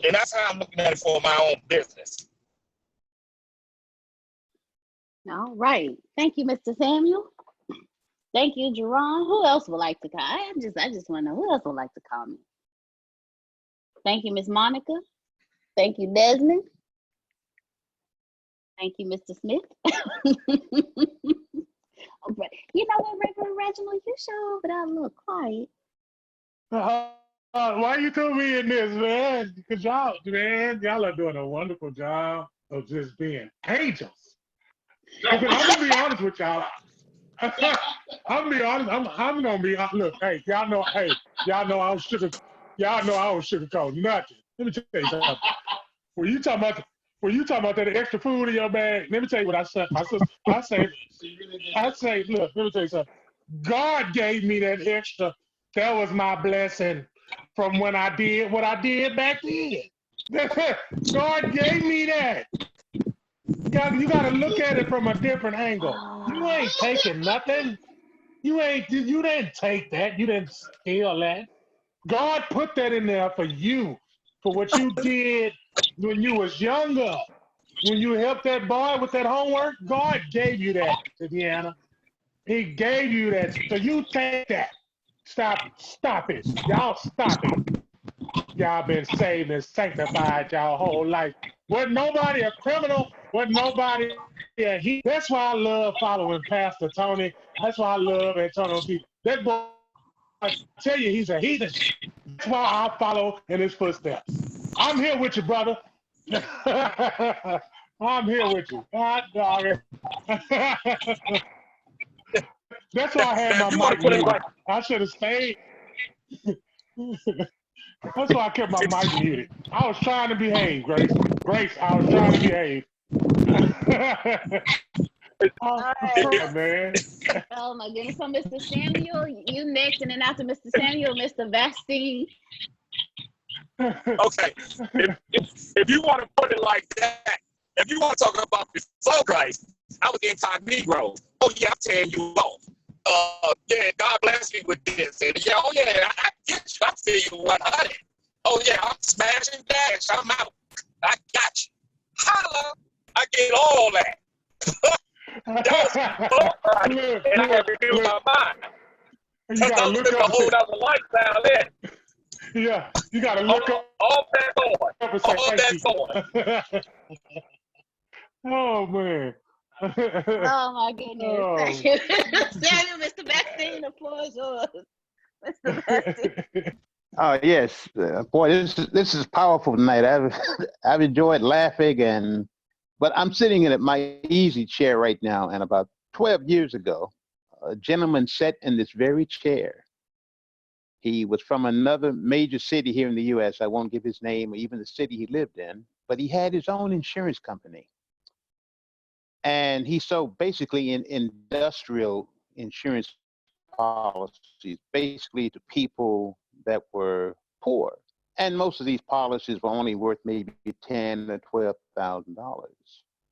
and that's how I'm looking at it for my own business. All right. Thank you, Mr. Samuel. Thank you, Jerron. Who else would like to call? I just want to know who else would like to call me. Thank you, Miss Monica. Thank you, Desmond. Thank you, Mr. Smith. You know what, Reverend Reginald, you show over there a little quiet. Why you threw me in this, man? Because y'all are doing a wonderful job of just being angels. I'm gonna be honest with y'all. I'm gonna be honest. I'm gonna be look. Hey, y'all know I was sugarcoat nothing. Let me tell you something. When you talking about that extra food in your bag, let me tell you what I said. I say, look, let me tell you something. God gave me that extra. That was my blessing from when I did what I did back then. God gave me that. You gotta look at it from a different angle. You ain't taking nothing. You didn't take that. You didn't steal that. God put that in there for you, for what you did when you was younger. When you helped that boy with that homework, God gave you that, Deanna. He gave you that. So you take that. Stop it. Y'all stop it. Y'all been saved and sanctified y'all whole life. Wasn't nobody a criminal. Wasn't nobody a he. That's why I love following Pastor Tony. That's why I love Antonio P. That boy, I tell you, he's a heathen. That's why I follow in his footsteps. I'm here with you, brother. I'm here with you. God dog it. That's why I had my mic muted. I should have stayed. That's why I kept my mic muted. I was trying to behave, Grace. I was trying to behave. Man. Oh my goodness. So Mr. Samuel, you next, and then after Mr. Samuel, Mr. Vastine. Okay. If you want to put it like that, if you want to talk about before Christ, I was incognito. Oh yeah, I'm tearing you off. Yeah, God bless me with this. And yeah, oh yeah, I get you. I feel you 100. Oh yeah, I'm smashing dash. I'm out. I got you. Holla. I get all that. That was look, and I had to do my mind. You gotta look up a whole other lifestyle there. Yeah, you gotta look All back on. up and say All back thank you. Oh man. Oh my goodness. Thank Oh. you. Samuel, Mr. Bastine, the floor is yours. Mr. Bastine. Oh yes, boy, this is powerful tonight. I've enjoyed laughing, but I'm sitting in my easy chair right now. And about 12 years ago, a gentleman sat in this very chair. He was from another major city here in the U.S. I won't give his name or even the city he lived in, but he had his own insurance company, and he sold basically in industrial insurance policies, basically to people that were poor. And most of these policies were only worth maybe $10,000 or $12,000.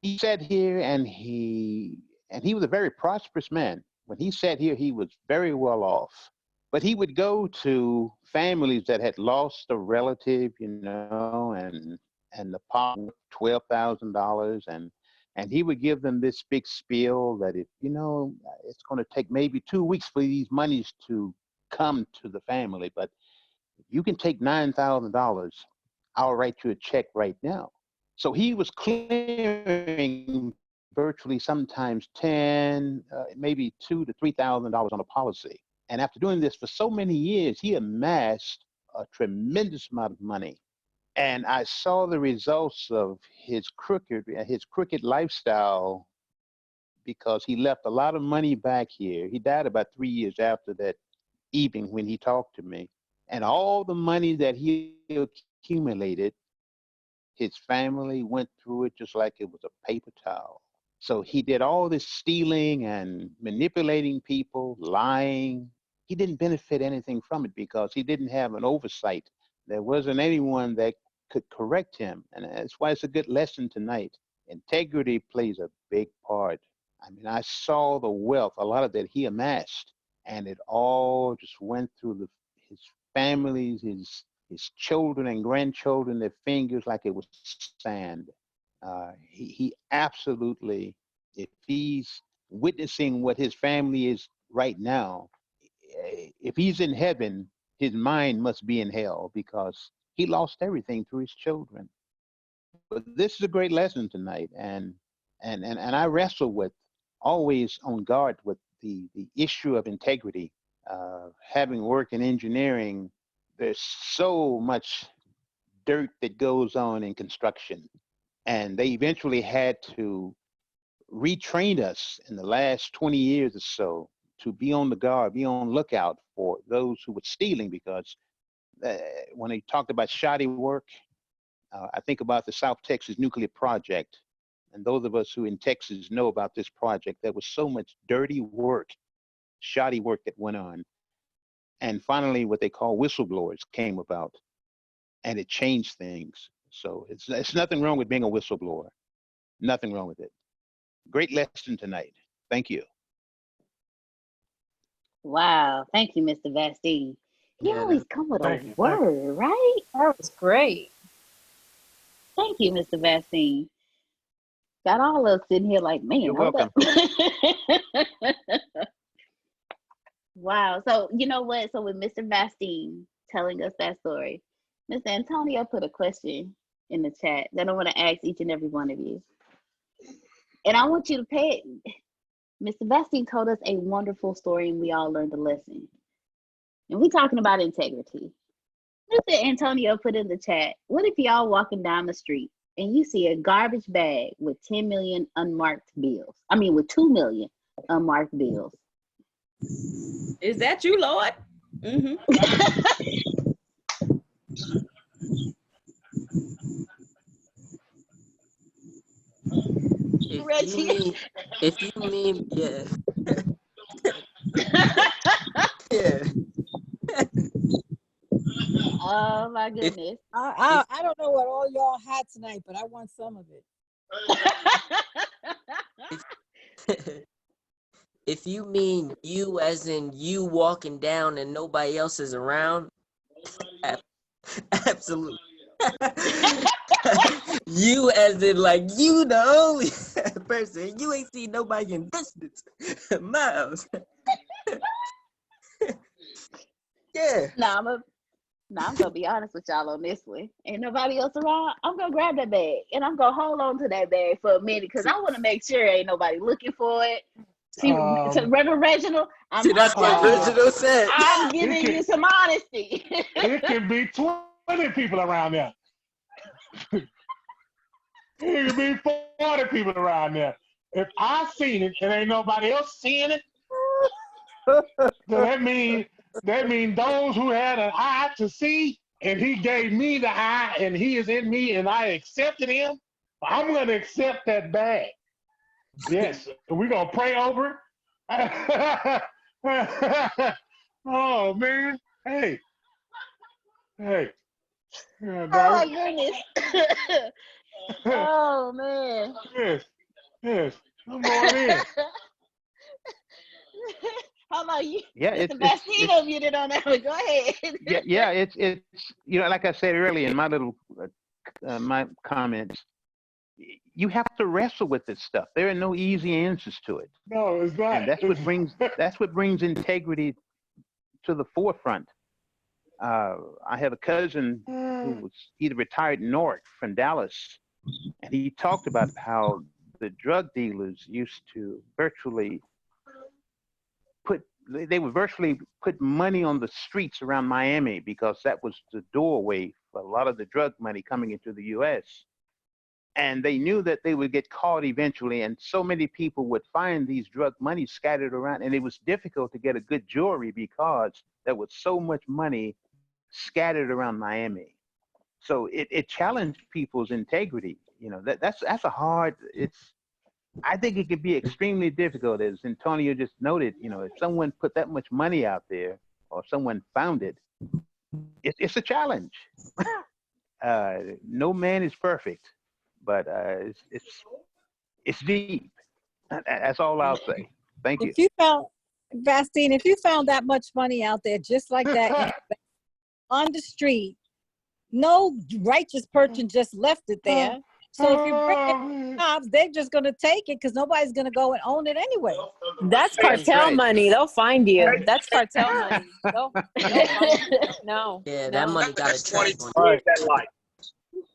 He sat here and he was a very prosperous man. When he sat here, he was very well off. But he would go to families that had lost a relative, and the pot was $12,000, and he would give them this big spiel that it's going to take maybe 2 weeks for these monies to come to the family, but you can take $9,000. I'll write you a check right now. So he was clearing virtually sometimes maybe $2,000 to $3,000 on a policy. And after doing this for so many years, he amassed a tremendous amount of money. And I saw the results of his crooked lifestyle, because he left a lot of money back here. He died about 3 years after that evening when he talked to me. And all the money that he accumulated, his family went through it just like it was a paper towel. So he did all this stealing and manipulating people, lying. He didn't benefit anything from it because he didn't have an oversight. There wasn't anyone that could correct him. And that's why it's a good lesson tonight. Integrity plays a big part. I mean, I saw the wealth, a lot of that he amassed, and it all just went through his families, his children and grandchildren, their fingers like it was sand. He absolutely, if he's witnessing what his family is right now, if he's in heaven, his mind must be in hell because he lost everything through his children. But this is a great lesson tonight, and I wrestle with, always on guard with the issue of integrity. Having worked in engineering, there's so much dirt that goes on in construction, and they eventually had to retrain us in the last 20 years or so to be on the guard, be on lookout for those who were stealing, because when they talked about shoddy work, I think about the South Texas nuclear project. And those of us who in Texas know about this project, there was so much dirty work, shoddy work that went on. And finally, what they call whistleblowers came about, and it changed things. So it's nothing wrong with being a whistleblower. Nothing wrong with it. Great lesson tonight. Thank you. Wow. Thank you, Mr. Bastine. He Yeah, always come with a Thank you. word, right? That was great. Thank you, Mr. Bastine. Got all of us sitting here like, man, You're hold welcome. up. Wow. So you know what? So with Mr. Bastine telling us that story, Mr. Antonio put a question in the chat that I want to ask each and every one of you. And I want you to pay it. Mr. Bastine told us a wonderful story and we all learned a lesson. And we're talking about integrity. Mr. Antonio put in the chat, what if y'all walking down the street and you see a garbage bag with 10 million unmarked bills? I mean, with 2 million unmarked bills. Is that you, Lord? Mm-hmm. If you mean, yeah. Yeah. Oh my goodness. I don't know what all y'all had tonight, but I want some of it. If you mean you as in you walking down and nobody else is around, absolutely. You as in like you the only person. You ain't seen nobody in distance miles. Yeah. No, Now I'm gonna be honest with y'all on this one. Ain't nobody else around. I'm gonna grab that bag and I'm gonna hold on to that bag for a minute because I want to make sure ain't nobody looking for it. See, to Reverend Reginald, See, that's what Reginald said. I'm giving you some honesty. It can be 20 people around there. It can be 40 people around there. If I seen it and ain't nobody else seeing it, then that mean those who had an eye to see, and he gave me the eye, and he is in me, and I accepted him. I'm gonna accept that bag. Yes, we're gonna pray over it. Oh man, hey. Oh my goodness. Oh man. Yes. I'm going in. How about you? Yeah, it's Bastino muted on that one. Go ahead. Yeah. It's like I said earlier in my little my comments. You have to wrestle with this stuff. There are no easy answers to it. No, it's not. And that's what brings integrity to the forefront. I have a cousin who was either retired North from Dallas, and he talked about how the drug dealers used to virtually put money on the streets around Miami because that was the doorway for a lot of the drug money coming into the U.S. And they knew that they would get caught eventually, and so many people would find these drug money scattered around, and it was difficult to get a good jury because there was so much money scattered around Miami. So it challenged people's integrity. That's a hard. I think it could be extremely difficult, as Antonio just noted. If someone put that much money out there, or someone found it, it's a challenge. No man is perfect, but it's deep. That's all I'll say. Thank you. If you found, Bastine, if you found that much money out there just like that on the street, no righteous person just left it there. So if you bring it cops, they're just going to take it because nobody's going to go and own it anyway. That's cartel money. They'll find you. That's cartel money. They'll find you. No. Yeah, that money got That's to 22 live that life.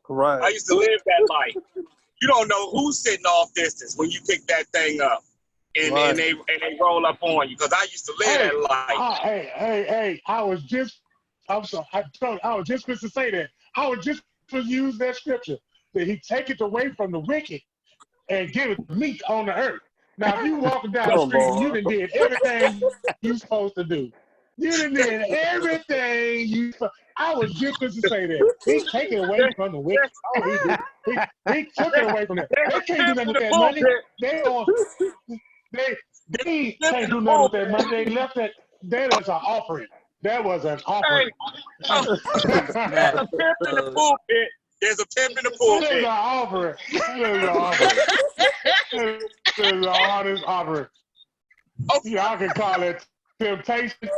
Right. I used to live that life. You don't know who's sitting off distance when you pick that thing up, and they roll up on you. Because I used to live that life. Hey! I was just going to say that. I was just to use that scripture that he taketh away from the wicked and give it meat on the earth. Now, if you walking down the street and you done did everything you supposed to do, you done did everything you. I was just going to say that. He take it away from the wicked. Oh, he did. He took it away from that. They can't do nothing with that money. They can't do nothing with that money. They left that. That was an offering. That was an offering. There's a pimp in the pulpit. There's a pimp in the pulpit. There's an offering. There's an offering. There's an honest offering. Y'all can call it temptation.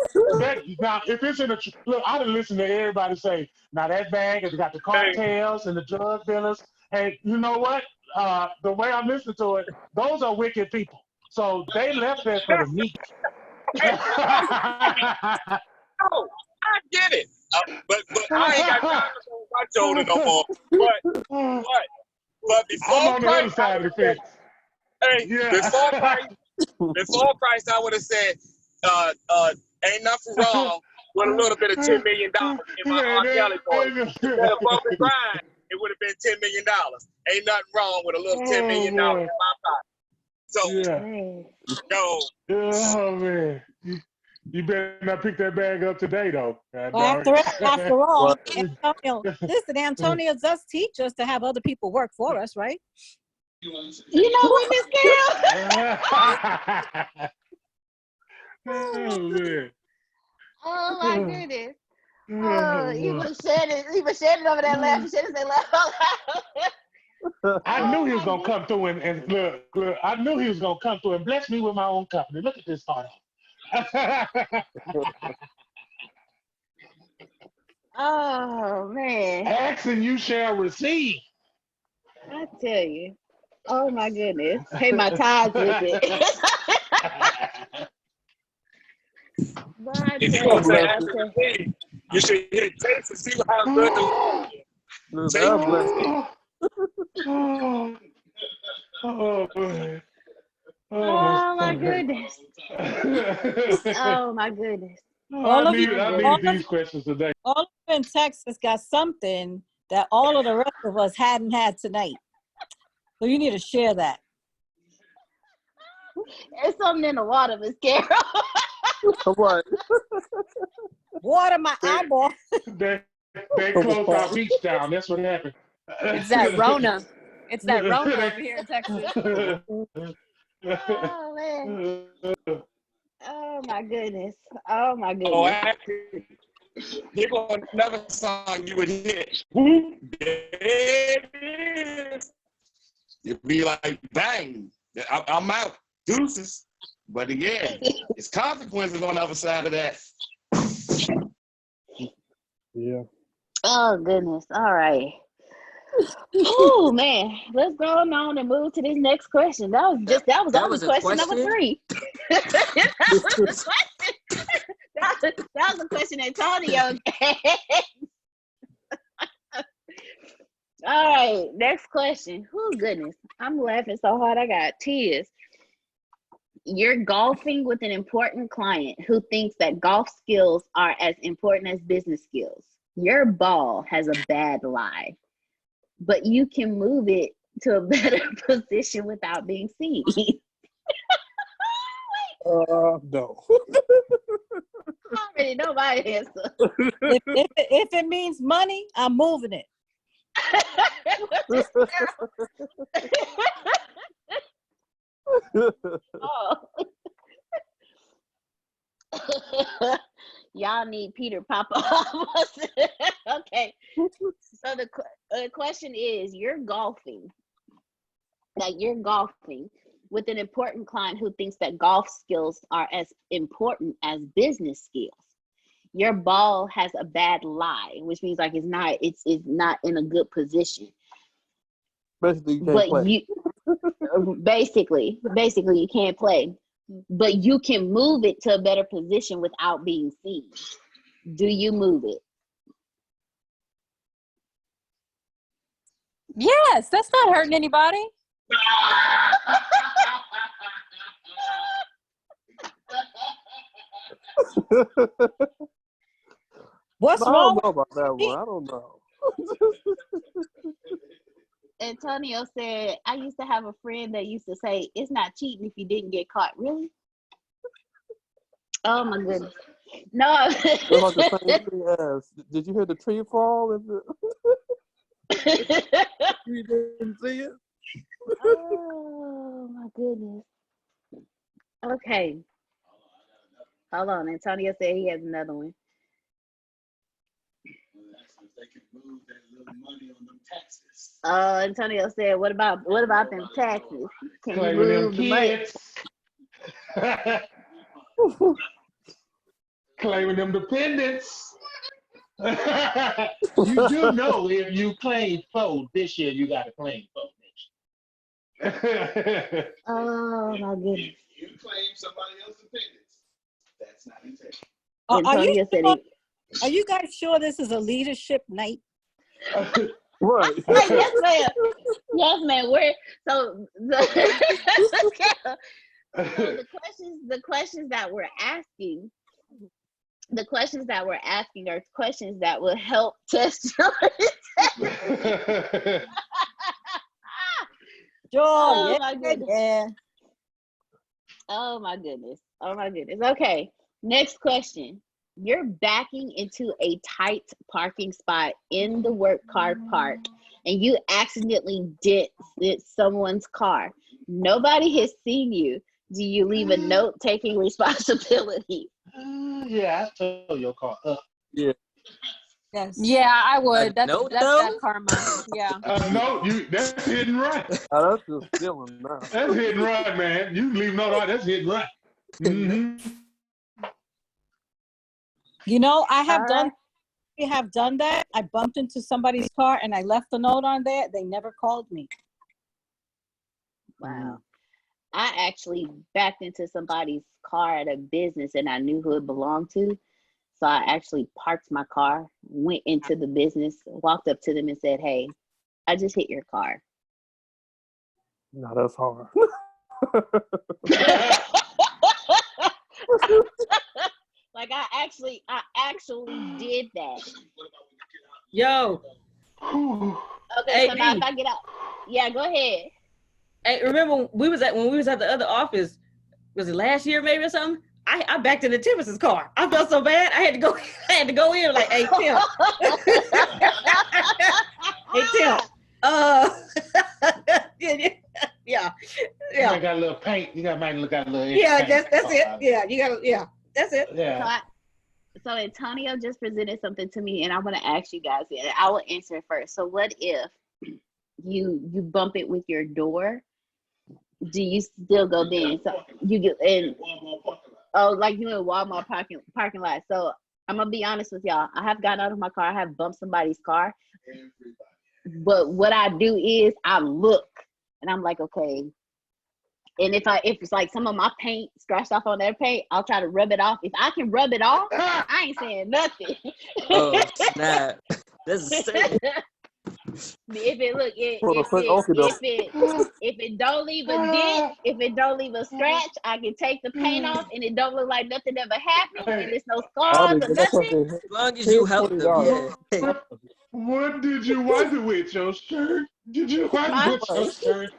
Now, if it's in a look, I done listen to everybody say, now that bag has got the cartels and the drug dealers. Hey, you know what? The way I'm listening to it, those are wicked people. So they left that for the meat. No, I get it. But I ain't got time to hold my shoulder no more. But before I'm on the other Christ, side of the fence. Before Christ, I would have said, ain't nothing wrong with a little bit of $10 million in my R. Kelly voice. Instead of bumping grind, it would have been $10 million. Ain't nothing wrong with a little $10 million in my pocket. So, no. Oh, man. You better not pick that bag up today, though. Well, after all, Antonio does teach us to have other people work for us, right? You know what, Miss Carol? Oh, man. Oh, my goodness. Oh, even Shannon over there laughing. Shannon say laugh out loud. I knew he was going to come through and look, I knew he was going to come through and bless me with my own company. Look at this start. Oh, man. Ask and you shall receive. I tell you. Oh, my goodness. Pay my tithes with it. If you're going to say ask and receive, You should hit taste to see how good the see? God bless you. Oh, man. Oh my goodness. Oh my goodness. All I of you, need these questions today. all of you in Texas got something that all of the rest of us hadn't had tonight. So you need to share that. It's something in the water, Miss Carol. Right. Water my eyeball. They closed our beach down. That's what happened. It's that Rona. It's that Rona over here in Texas. Oh man. Oh my goodness. Oh my goodness. Oh, actually, here go another song you would hit. Whoop, there it is. You'd be like, bang, I'm out. Deuces. But again, it's consequences on the other side of that. Yeah. Oh goodness. All right. Oh man. Let's go on and move to this next question. That was only question number 3. That was a question Antonio. All right, next question. Oh goodness. I'm laughing so hard I got tears. You're golfing with an important client who thinks that golf skills are as important as business skills. Your ball has a bad lie, but you can move it to a better position without being seen. No. I already know my answer. If it means money, I'm moving it. Oh. Y'all need Peter Papa. Okay. So the question is, you're golfing with an important client who thinks that golf skills are as important as business skills. Your ball has a bad lie, which means like it's not in a good position. Basically, you can't play. Basically you can't play, but you can move it to a better position without being seen. Do you move it? Yes, that's not hurting anybody. What's I wrong? don't know about that one. I don't know. Antonio said, I used to have a friend that used to say, it's not cheating if you didn't get caught. Really? Oh my goodness. No. It's like the same thing as, did you hear the tree fall? You didn't see it? Oh my goodness. Okay. Hold on. Antonio said he has another one. They can move that little money on them taxes. Antonio said, what about them taxes? Can you Claiming move them the money? kids. Claiming them dependents. You do know if you claim 4 this year, you got to claim 4 next year. Oh my goodness. If you claim somebody else's dependents, that's not integrity. Antonio said it. Are you guys sure this is a leadership night? Right. Yes, ma'am. Yes, ma'am. So the questions that we're asking are questions that will help test your integrity. Sure. My goodness. Yeah. Oh my goodness. Okay. Next question. You're backing into a tight parking spot in the work car park and you accidentally dent someone's car. Nobody has seen you. Do you leave a note taking responsibility? Yeah, I told your car up. Yeah. Yes. Yeah, I would. That's note, bad though? karma. Yeah. No, that's hit and run. That's just stealing now. That's hit and run, man. You leave no right, that's hit and run. Mm-hmm. You know, I have All done that. I bumped into somebody's car and I left a note on there. They never called me. Wow. I actually backed into somebody's car at a business and I knew who it belonged to. So So I actually parked my car, went into the business, walked up to them and said, "Hey, I just hit your car." No, that's hard. Like I actually did that. Yo. Okay, Hey, so now D. if I get out, yeah, go ahead. Hey, remember when we was at the other office? Was it last year maybe or something? I backed into Timus's car. I felt so bad. I had to go. I had to go in like, "Hey Tim, hey Tim." Yeah. You might got a little paint. You might look at a little. Yeah, paint. that's it. Yeah, you got. Yeah, that's it. Yeah. So Antonio just presented something to me, and I want to ask you guys. And I will answer it first. So what if you bump it with your door? Do you still go then? So you get in. Oh, like you in Walmart parking lot. So I'm gonna be honest with y'all. I have gotten out of my car. I have bumped somebody's car. But what I do is I look, and I'm like, okay. And if it's like some of my paint scratched off on their paint, I'll try to rub it off. If I can rub it off, I ain't saying nothing. Oh snap! This is serious. If it look if it don't leave a dent, if it don't leave a scratch, I can take the paint off and it don't look like nothing ever happened and there's no scars or nothing. As long as you help them, yeah. What did you wipe it with? Your shirt? Did you wipe it with your shirt?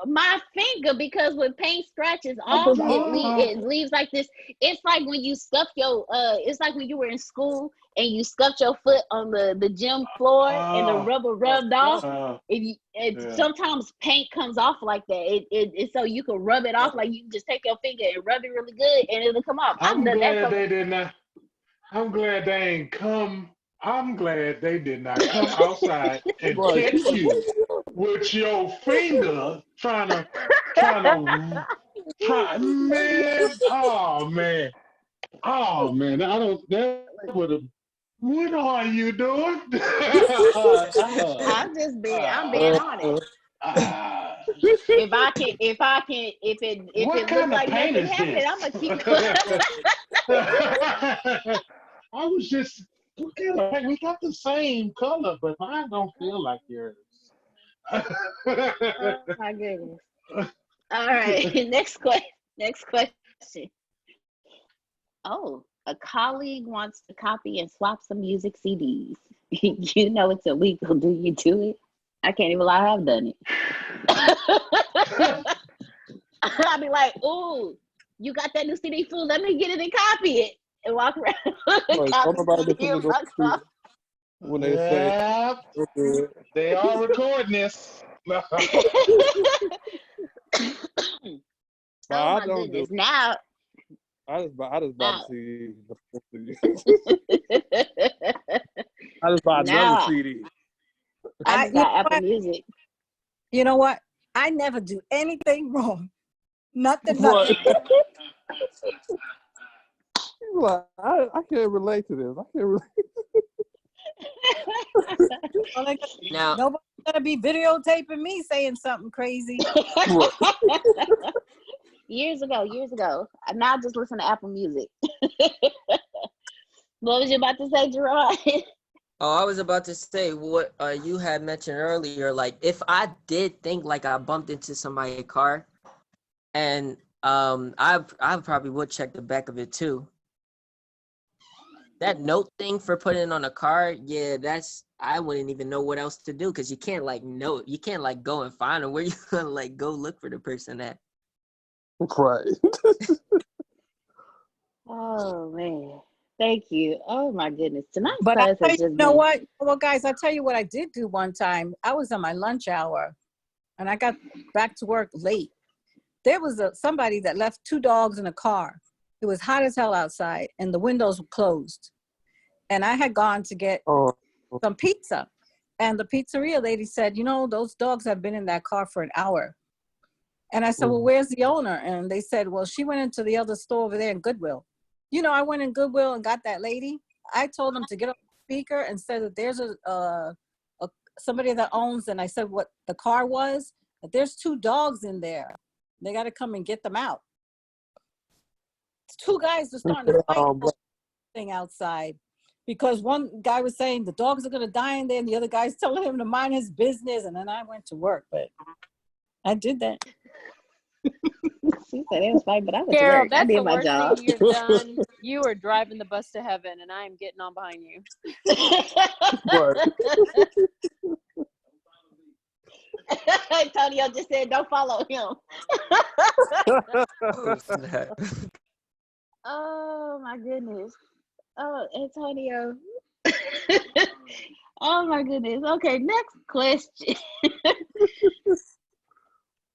My finger, because when paint scratches off, it leaves like this. It's like when you scuff your it's like when you were in school and you scuffed your foot on the gym floor and the rubber rubbed off. Sometimes paint comes off like that. It so you can rub it off, like you can just take your finger and rub it really good and it'll come off. I'm glad they did not come outside and catch you with your finger trying to man. Oh man. I don't that would have. What are you doing? I'm being honest. If it looks like nothing happened, I'm gonna keep I was just we got the same color, but mine don't feel like yours. Oh my goodness. All right. Next question. Oh, a colleague wants to copy and swap some music CDs. You know it's illegal. Do you do it? I can't even lie, I've done it. I'll be like, "Ooh, you got that new CD, fool? Let me get it and copy it." And walk around. When they say they are recording this. Oh my goodness! Now I just buy the CD. I just buy another CD. I just got Apple Music. You know what? I never do anything wrong. Nothing. Like, I can't relate to this. I can't relate. Now, nobody's gonna be videotaping me saying something crazy. Years ago. Now I just listen to Apple Music. What was you about to say, Gerard? I was about to say what you had mentioned earlier. Like, if I did think like I bumped into somebody's car, and I probably would check the back of it too. That note thing for putting on a car, yeah, I wouldn't even know what else to do because you can't go and find them. Where you gonna like go look for the person at? Right. Oh man, thank you. Oh my goodness, tonight's But class has just you know what? Well, guys, I'll tell you what I did do one time. I was on my lunch hour, and I got back to work late. There was somebody that left 2 dogs in a car. It was hot as hell outside, and the windows were closed. And I had gone to get some pizza, and the pizzeria lady said, "You know, those dogs have been in that car for an hour." And I said, "Well, where's the owner?" And they said, "Well, she went into the other store over there in Goodwill." You know, I went in Goodwill and got that lady. I told them to get on the speaker and said that there's somebody that owns, and I said what the car was, that there's 2 dogs in there. They got to come and get them out. 2 guys are starting to fight. thing outside. Because one guy was saying the dogs are going to die in there, and the other guy's telling him to mind his business. And then I went to work, but I did that. She said it was fine, but I went to Carol, work. I that's the did my worst job. thing you've done. You are driving the bus to heaven, and I am getting on behind you. Right. Antonio just said, "Don't follow him." Oh, snap. Oh my goodness. Oh, Antonio. Oh my goodness. Okay, next question.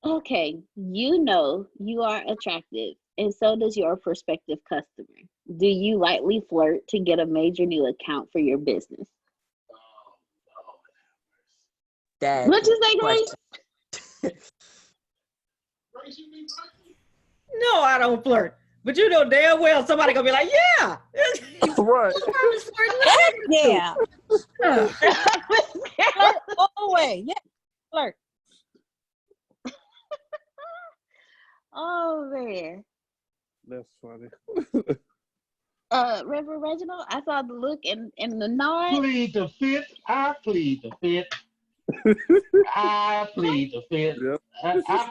Okay, you know you are attractive, and so does your prospective customer. Do you lightly flirt to get a major new account for your business? Dad, What you say, Grace? No, I don't flirt. But you know damn well somebody gonna be like, yeah. Right. Yeah. Yeah. Flirt all the way. Yeah. Flirt. Oh man. That's funny. Reverend Reginald, I saw the look in the nod. Plead the fifth. I plead the fifth. I plead the fifth. Yep.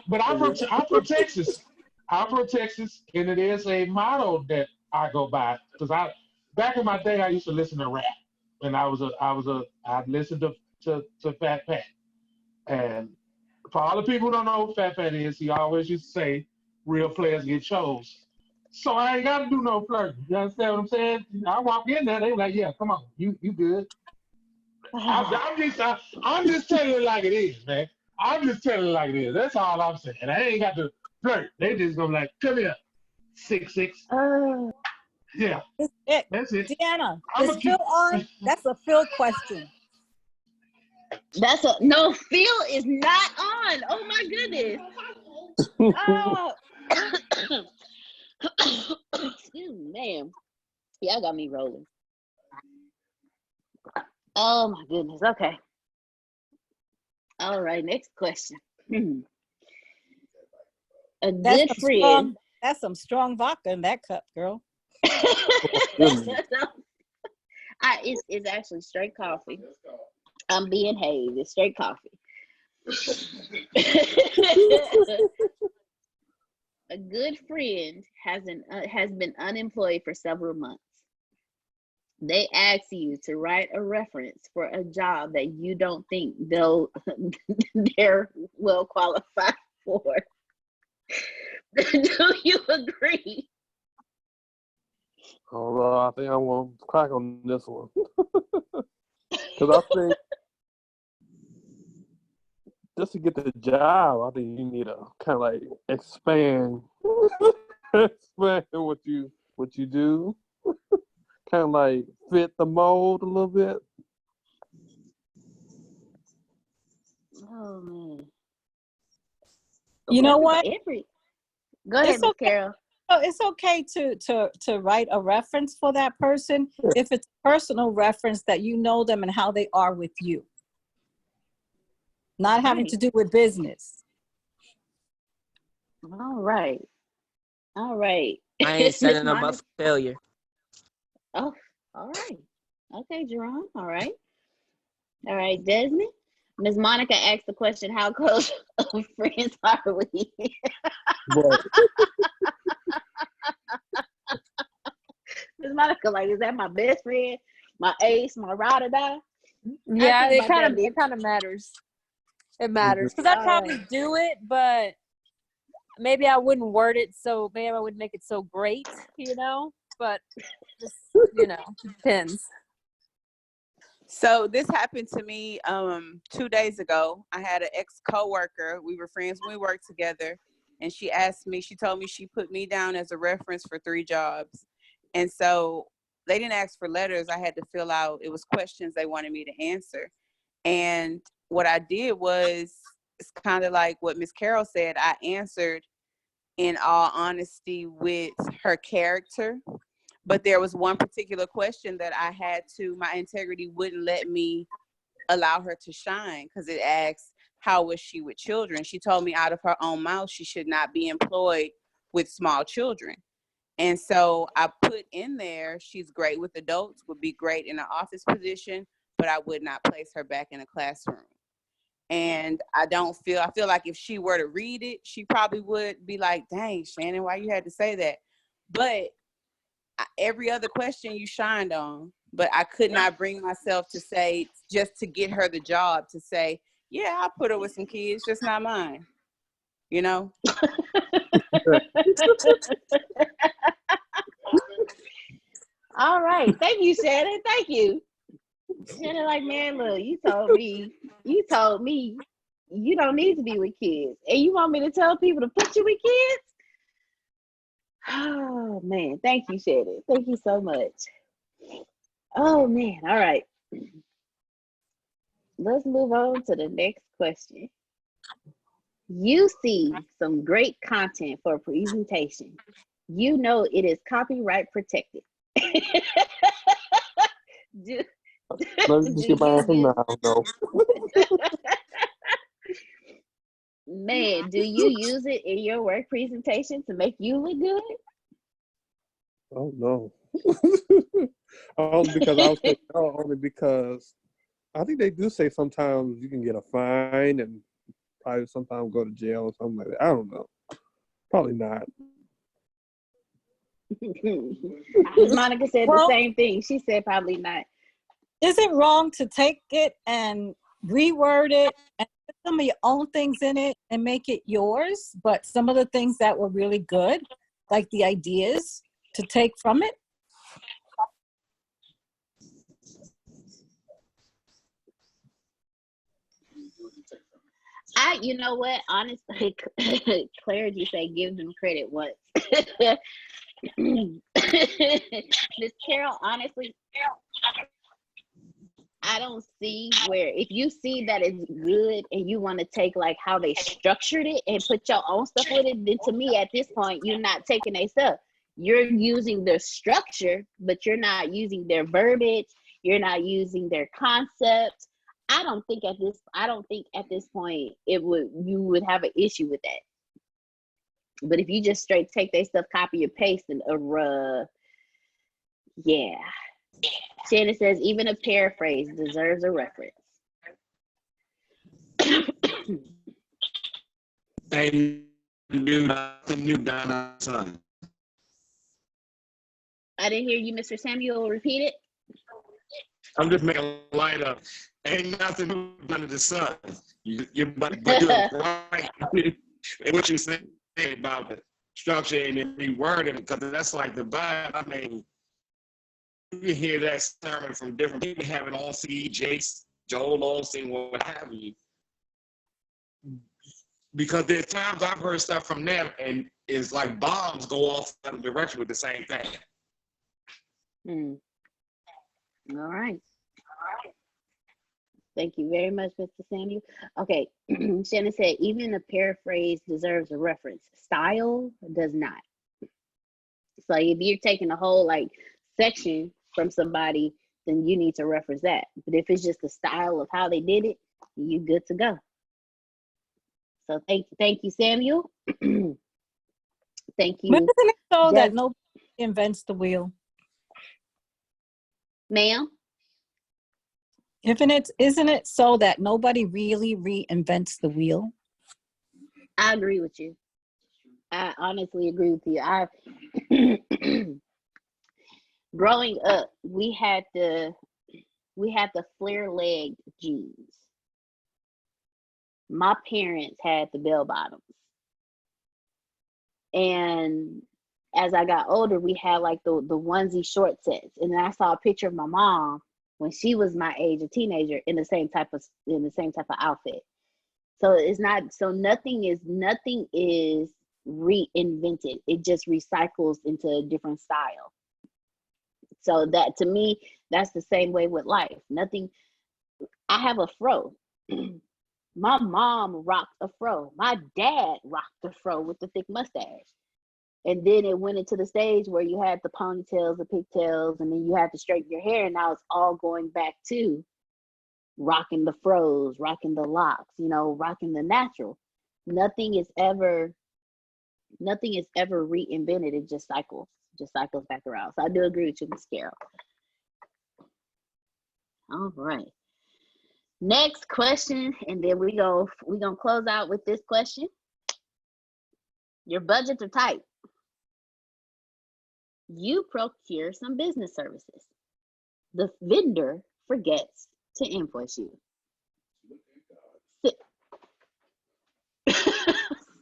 But I'm from Texas. I'm from Texas, and it is a motto that I go by. Because back in my day, I used to listen to rap, and I listened to Fat Pat. And for all the people who don't know who Fat Pat is, he always used to say, "Real players get chose." So I ain't got to do no flirting. You understand what I'm saying? I walk in there, they like, "Yeah, come on, you good." I'm just telling it like it is, man. I'm just telling it like it is. That's all I'm saying. I ain't got to flirt. They just gonna be like, "Come here, 6'6". Yeah, that's it. Deanna, is Phil on? That's a Phil question. No, Phil is not on. Oh my goodness. Excuse me, man. Y'all got me rolling. Oh my goodness. Okay. All right. Next question. A good friend. That's some strong vodka in that cup, girl. It's actually straight coffee. I'm being hazed. It's straight coffee. A good friend has been unemployed for several months. They ask you to write a reference for a job that you don't think they're well qualified for. Do you agree? Although I think I'm gonna crack on this one. Because I think just to get the job, I think you need to kind of like expand what you do. Kind of like fit the mold a little bit. Oh man. You know what? Go ahead, Miss Carol. It's okay to write a reference for that person if it's a personal reference that you know them and how they are with you. Not having to do with business. All right. I ain't setting them up for failure. Oh, all right. Okay, Jerome. All right. All right, Desmond. Ms. Monica asked the question, how close of friends are we? Ms. Monica, like, is that my best friend? My ace, my ride or die? Yeah, it kind of matters. It matters. Because I'd probably do it, but maybe I wouldn't word it so, maybe I wouldn't make it so great, but just, depends. So this happened to me 2 days ago. I had an ex-coworker. We were friends when we worked together. And she told me she put me down as a reference for 3 jobs. And so they didn't ask for letters. I had to fill out, it was questions they wanted me to answer. And what I did was, it's kind of like what Miss Carol said. I answered in all honesty with her character. But there was one particular question that my integrity wouldn't let me allow her to shine, because it asked, how was she with children? She told me out of her own mouth she should not be employed with small children. And so I put in there, she's great with adults, would be great in an office position, but I would not place her back in a classroom. And I feel like if she were to read it, she probably would be like, dang, Shannon, why you had to say that? But every other question you shined on, but I could not bring myself to say, just to get her the job, to say, yeah, I'll put her with some kids, just not mine, you know? All right. Thank you, Shannon. Thank you. Shannon, like, man, look, you told me you don't need to be with kids. And you want me to tell people to put you with kids? Oh, man. Thank you, Shannon. Thank you so much. Oh, man. All right. Let's move on to the next question. You see some great content for a presentation. You know it is copyright protected. Let me just get my answer now. No. Man, do you use it in your work presentation to make you look good? Oh no. Only because I think they do say sometimes you can get a fine and probably sometimes go to jail or something like that. I don't know. Probably not. Monica said the same thing. She said probably not. Is it wrong to take it and reword it and put some of your own things in it and make it yours, but some of the things that were really good, like the ideas, to take from it? You know what? Honestly, Claire, you say give them credit once. Miss Carol, honestly, I don't see where, if you see that it's good and you want to take like how they structured it and put your own stuff with it, then to me at this point, you're not taking their stuff. You're using their structure, but you're not using their verbiage. You're not using their concepts. I don't think at this point you would have an issue with that. But if you just straight take their stuff, copy and paste, and yeah. Shannon says even a paraphrase deserves a reference. They knew nothing new down our son. I didn't hear you, Mr. Samuel. Repeat it. I'm just making light of. Ain't nothing new under the sun. But you're right. And what you say about the structure and the rewording, because that's like the Bible. I mean, you hear that sermon from different people, having on CD, Jace, Joel Osteen, what have you. Because there's times I've heard stuff from them and it's like bombs go off in the direction with the same thing. All right. Thank you very much, Mr. Samuel. Okay, Shannon said, even a paraphrase deserves a reference. Style does not. So if you're taking a whole like section from somebody, then you need to reference that. But if it's just the style of how they did it, you good to go. So thank you, Samuel. Thank you. Isn't it so that nobody invents the wheel? Ma'am? Isn't it so that nobody really reinvents the wheel? I agree with you. I honestly agree with you. Growing up, we had the flare-legged jeans. My parents had the bell bottoms. And as I got older, we had like the onesie short sets. And then I saw a picture of my mom when she was my age, a teenager, in the same type of outfit. So nothing is reinvented. It just recycles into a different style. So that, to me, that's the same way with life. I have a fro. My mom rocked a fro. My dad rocked a fro with the thick mustache. And then it went into the stage where you had the ponytails, the pigtails, and then you had to straighten your hair. And now it's all going back to rocking the fros, rocking the locks, rocking the natural. Nothing is ever reinvented. It just cycles. Just cycles back around. So I do agree with you, Miss Carol. All right. Next question, and then we're gonna close out with this question. Your budgets are tight. You procure some business services. The vendor forgets to invoice you.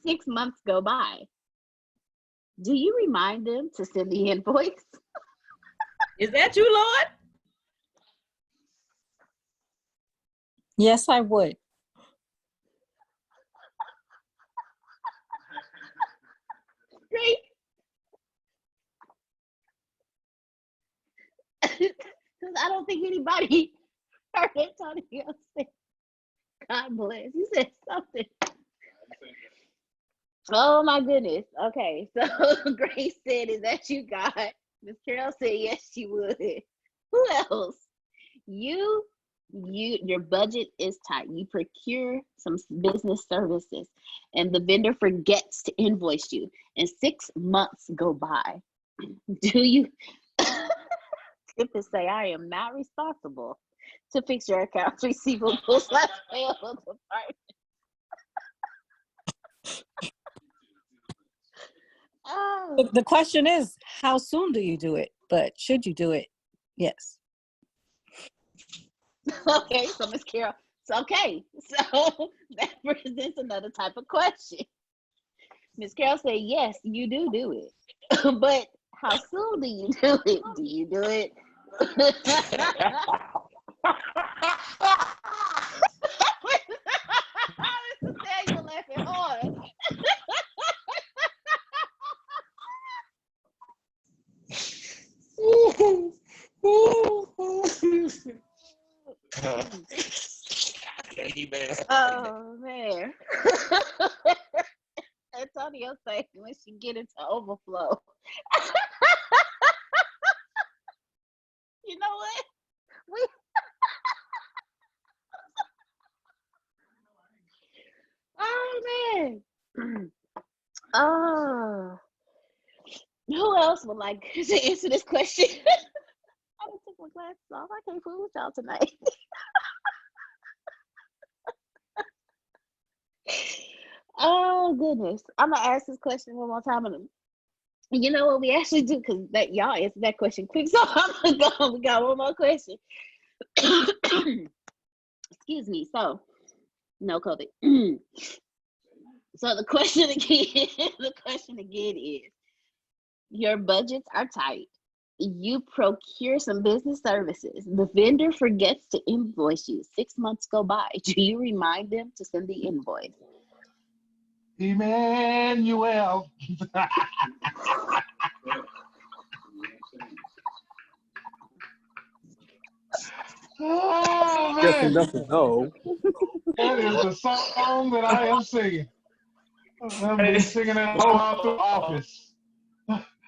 6 months go by. Do you remind them to send the invoice? Is that you, Lord? Yes, I would. Great. Because I don't think anybody heard Antonio say, God bless. You said something. Oh my goodness. Okay. So Grace said, is that you, God? Miss Carol said, yes, she would. Who else? Your budget is tight. You procure some business services and the vendor forgets to invoice you and 6 months go by. Do you say, I am not responsible to fix your accounts receivable / payable department? Oh. The question is, how soon do you do it? But should you do it? Yes. Okay, so Miss Carol, so that presents another type of question. Miss Carol said, yes, you do it. But how soon do you do it? Do you do it? Mr. Daniel laughing hard. Oh man. Antonio saying when she get into overflow. You know what? Oh man. Oh. Who else would like to answer this question? I done took my glasses off. I can't fool with y'all tonight. Oh goodness. I'm gonna ask this question one more time. And you know what we actually do, because that y'all answered that question quick. So I'm gonna go. We got one more question. Excuse me. So no COVID. So the question again is, your budgets are tight. You procure some business services. The vendor forgets to invoice you. 6 months go by. Do you remind them to send the invoice? Emmanuel. Oh, Yes, man. enough to know. That is the song that I am singing. I've been singing it all through the office.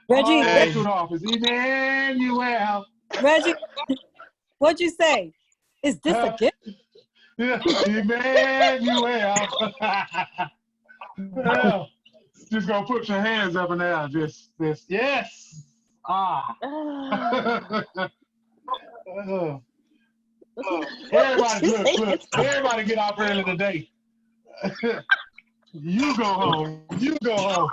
Reggie, All through the office. Emmanuel. Reggie, what'd you say? Is this a gift? Yeah, Emmanuel. Well, just gonna put your hands up and down. Just yes. Ah. Everybody, look. Everybody get off early today. You go home. You go home.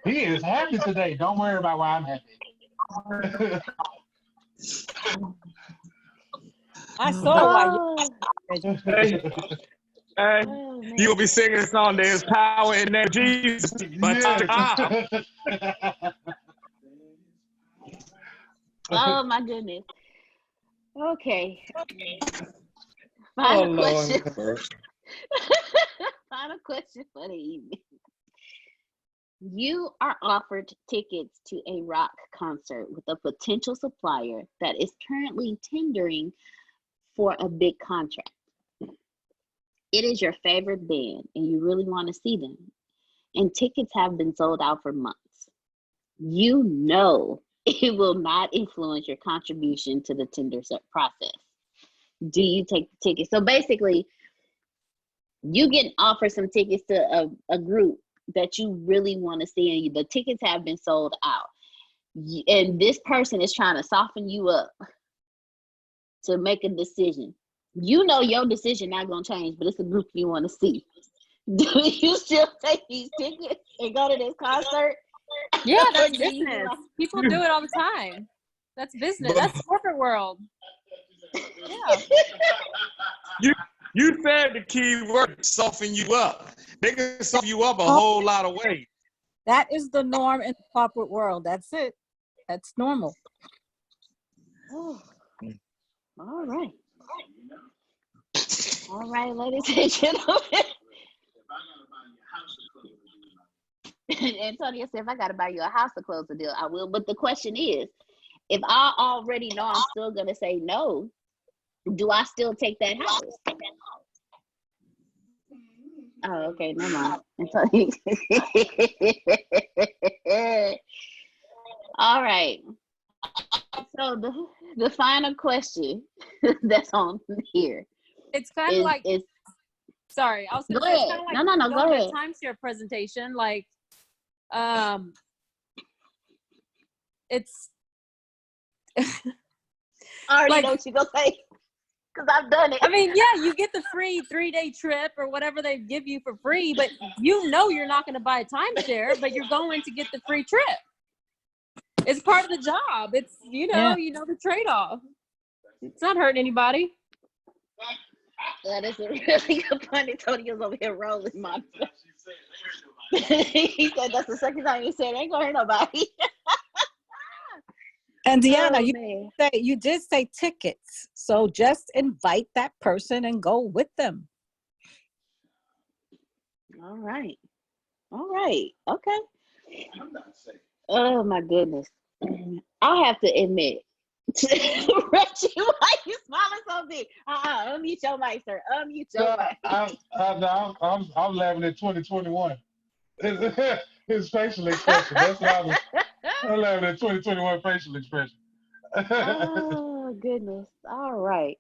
He is happy today. Don't worry about why I'm happy. I saw why you. Hey, you will be singing a song. There's power in that Jesus. Oh my goodness. Okay. Final question. Final question for the evening. You are offered tickets to a rock concert with a potential supplier that is currently tendering for a big contract. It is your favorite band and you really want to see them, and tickets have been sold out for months. You know it will not influence your contribution to the tender process. Do you take the ticket? So basically, You get offered some tickets to a group that you really want to see, and the tickets have been sold out. And this person is trying to soften you up to make a decision. You know your decision not gonna change, but it's a group you want to see. Do you still take these tickets and go to this concert? Yeah, that's business. People do it all the time. That's business. That's corporate world. Yeah. You said the key word, soften you up. They can soften you up a whole lot of ways. That is the norm in the corporate world. That's it. That's normal. Oh. All right. All right, ladies and gentlemen. Antonio said, if I got to buy you a house to close the deal, I will. But the question is, if I already know I'm still going to say no, do I still take that house? Oh, okay, never mind. All right. So the final question that's on here. It's kind of like, sorry, I was going to say, it's kind of like no, go ahead. Timeshare presentation. Like, it's. I already know what you're going to say. Because I've done it. I mean, yeah, you get the free 3-day trip or whatever they give you for free, but you know you're not going to buy a timeshare, but you're going to get the free trip. It's part of the job. It's, you know the trade-off. It's not hurting anybody. That is a really good point. Antonio's over here rolling my. He said that's the second time you said it ain't gonna hurt nobody. And Deanna, you did say tickets, so just invite that person and go with them. All right. Okay. Oh my goodness. I have to admit, Reggie, why you smiling so big? Unmute your mic, sir. Unmute your mic. I'm laughing at 2021. His facial expression. That's what I'm laughing at 2021 facial expression. Oh goodness. All right.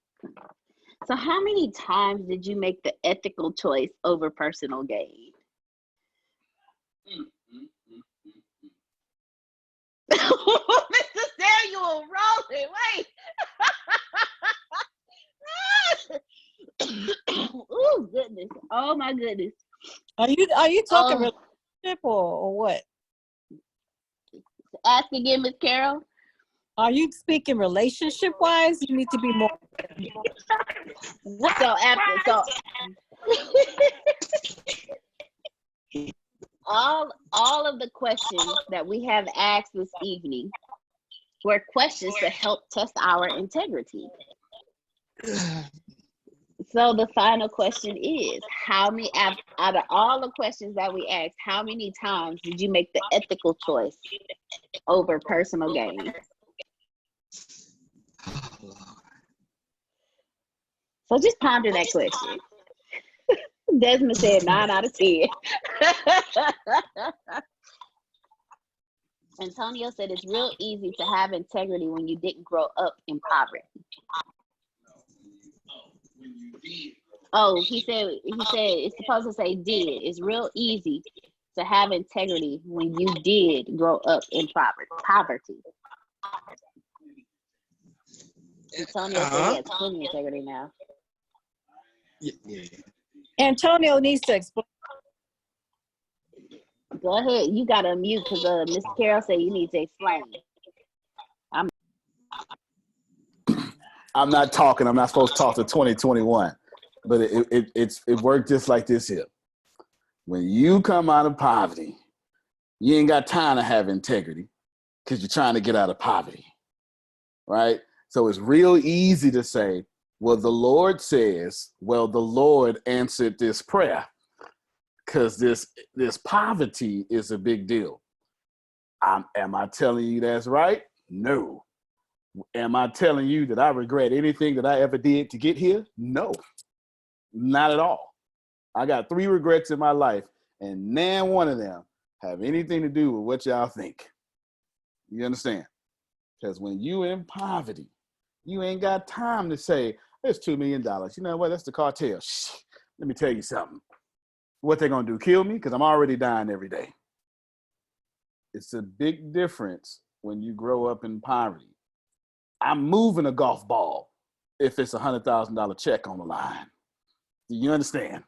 So how many times did you make the ethical choice over personal gain? Mr. Samuel rolling. Wait. Oh goodness. Oh my goodness. Are you talking relationship or what? Ask again, Miss Carol. Are you speaking relationship wise? You need to be more. All of the questions that we have asked this evening were questions to help test our integrity. So the final question is, how many out of all the questions that we asked, how many times did you make the ethical choice over personal gain? So just ponder that question. Desmond said 9 out of 10. Antonio said it's real easy to have integrity when you didn't grow up in poverty. Oh, he said it's supposed to say did. It's real easy to have integrity when you did grow up in poverty. Antonio said he has plenty of integrity now. Yeah. Antonio needs to explain. Go ahead. You got to unmute because Miss Carol said you need to explain. I'm not talking. I'm not supposed to talk to 2021. But it worked just like this here. When you come out of poverty, you ain't got time to have integrity because you're trying to get out of poverty, right? So it's real easy to say, well, the Lord says, well, the Lord answered this prayer because this poverty is a big deal. Am I telling you that's right? No. Am I telling you that I regret anything that I ever did to get here? No, not at all. I got 3 regrets in my life, and none one of them have anything to do with what y'all think. You understand? Because when you in poverty, you ain't got time to say, there's $2 million. You know what? That's the cartel. Shh. let me tell you something. What they gonna do? Kill me? Because I'm already dying every day. It's a big difference when you grow up in poverty. I'm moving a golf ball if it's $100,000 check on the line. Do you understand?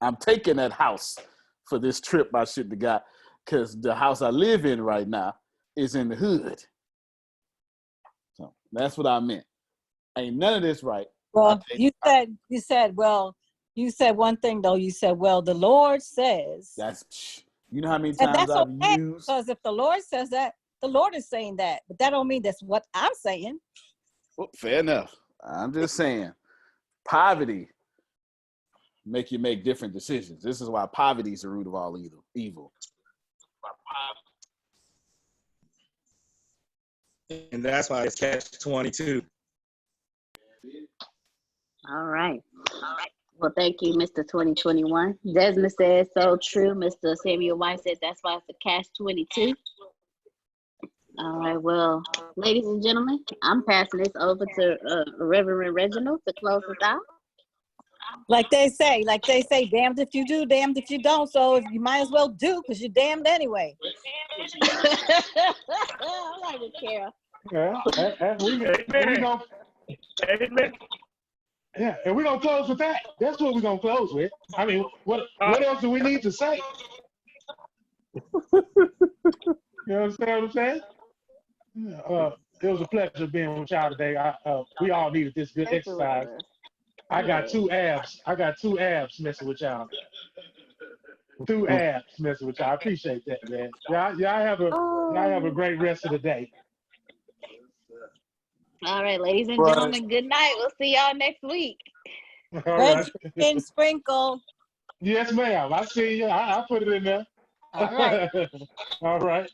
I'm taking that house for this trip I shouldn't have got because the house I live in right now is in the hood. So that's what I meant. Ain't none of this right. Well, you said one thing though. You said, well, the Lord says. That's, you know how many And times that's I've okay, used. because if the Lord says that, the Lord is saying that. But that don't mean that's what I'm saying. Well, fair enough. I'm just saying, poverty make you make different decisions. This is why poverty is the root of all evil. And that's why it's catch-22. All right. Well, thank you, Mr. 2021. Desmond says so true. Mr. Samuel White said that's why it's a catch-22. All right. Well, ladies and gentlemen, I'm passing this over to Reverend Reginald to close us out. Like they say, damned if you do, damned if you don't. So if you might as well do, because you're damned anyway. All right, Carol. Yeah, and we gonna, Amen. yeah, and we're gonna close with that. That's what we're gonna close with. I mean, what else do we need to say? You understand what I'm saying? It was a pleasure being with y'all today. We all needed this good exercise. I got two abs messing with y'all. Two abs messing with y'all. I appreciate that, man. Y'all have a great rest of the day. All right, ladies and gentlemen, good night. We'll see y'all next week. All right. And sprinkle. Yes, ma'am. I see you. I put it in there. All right. All right.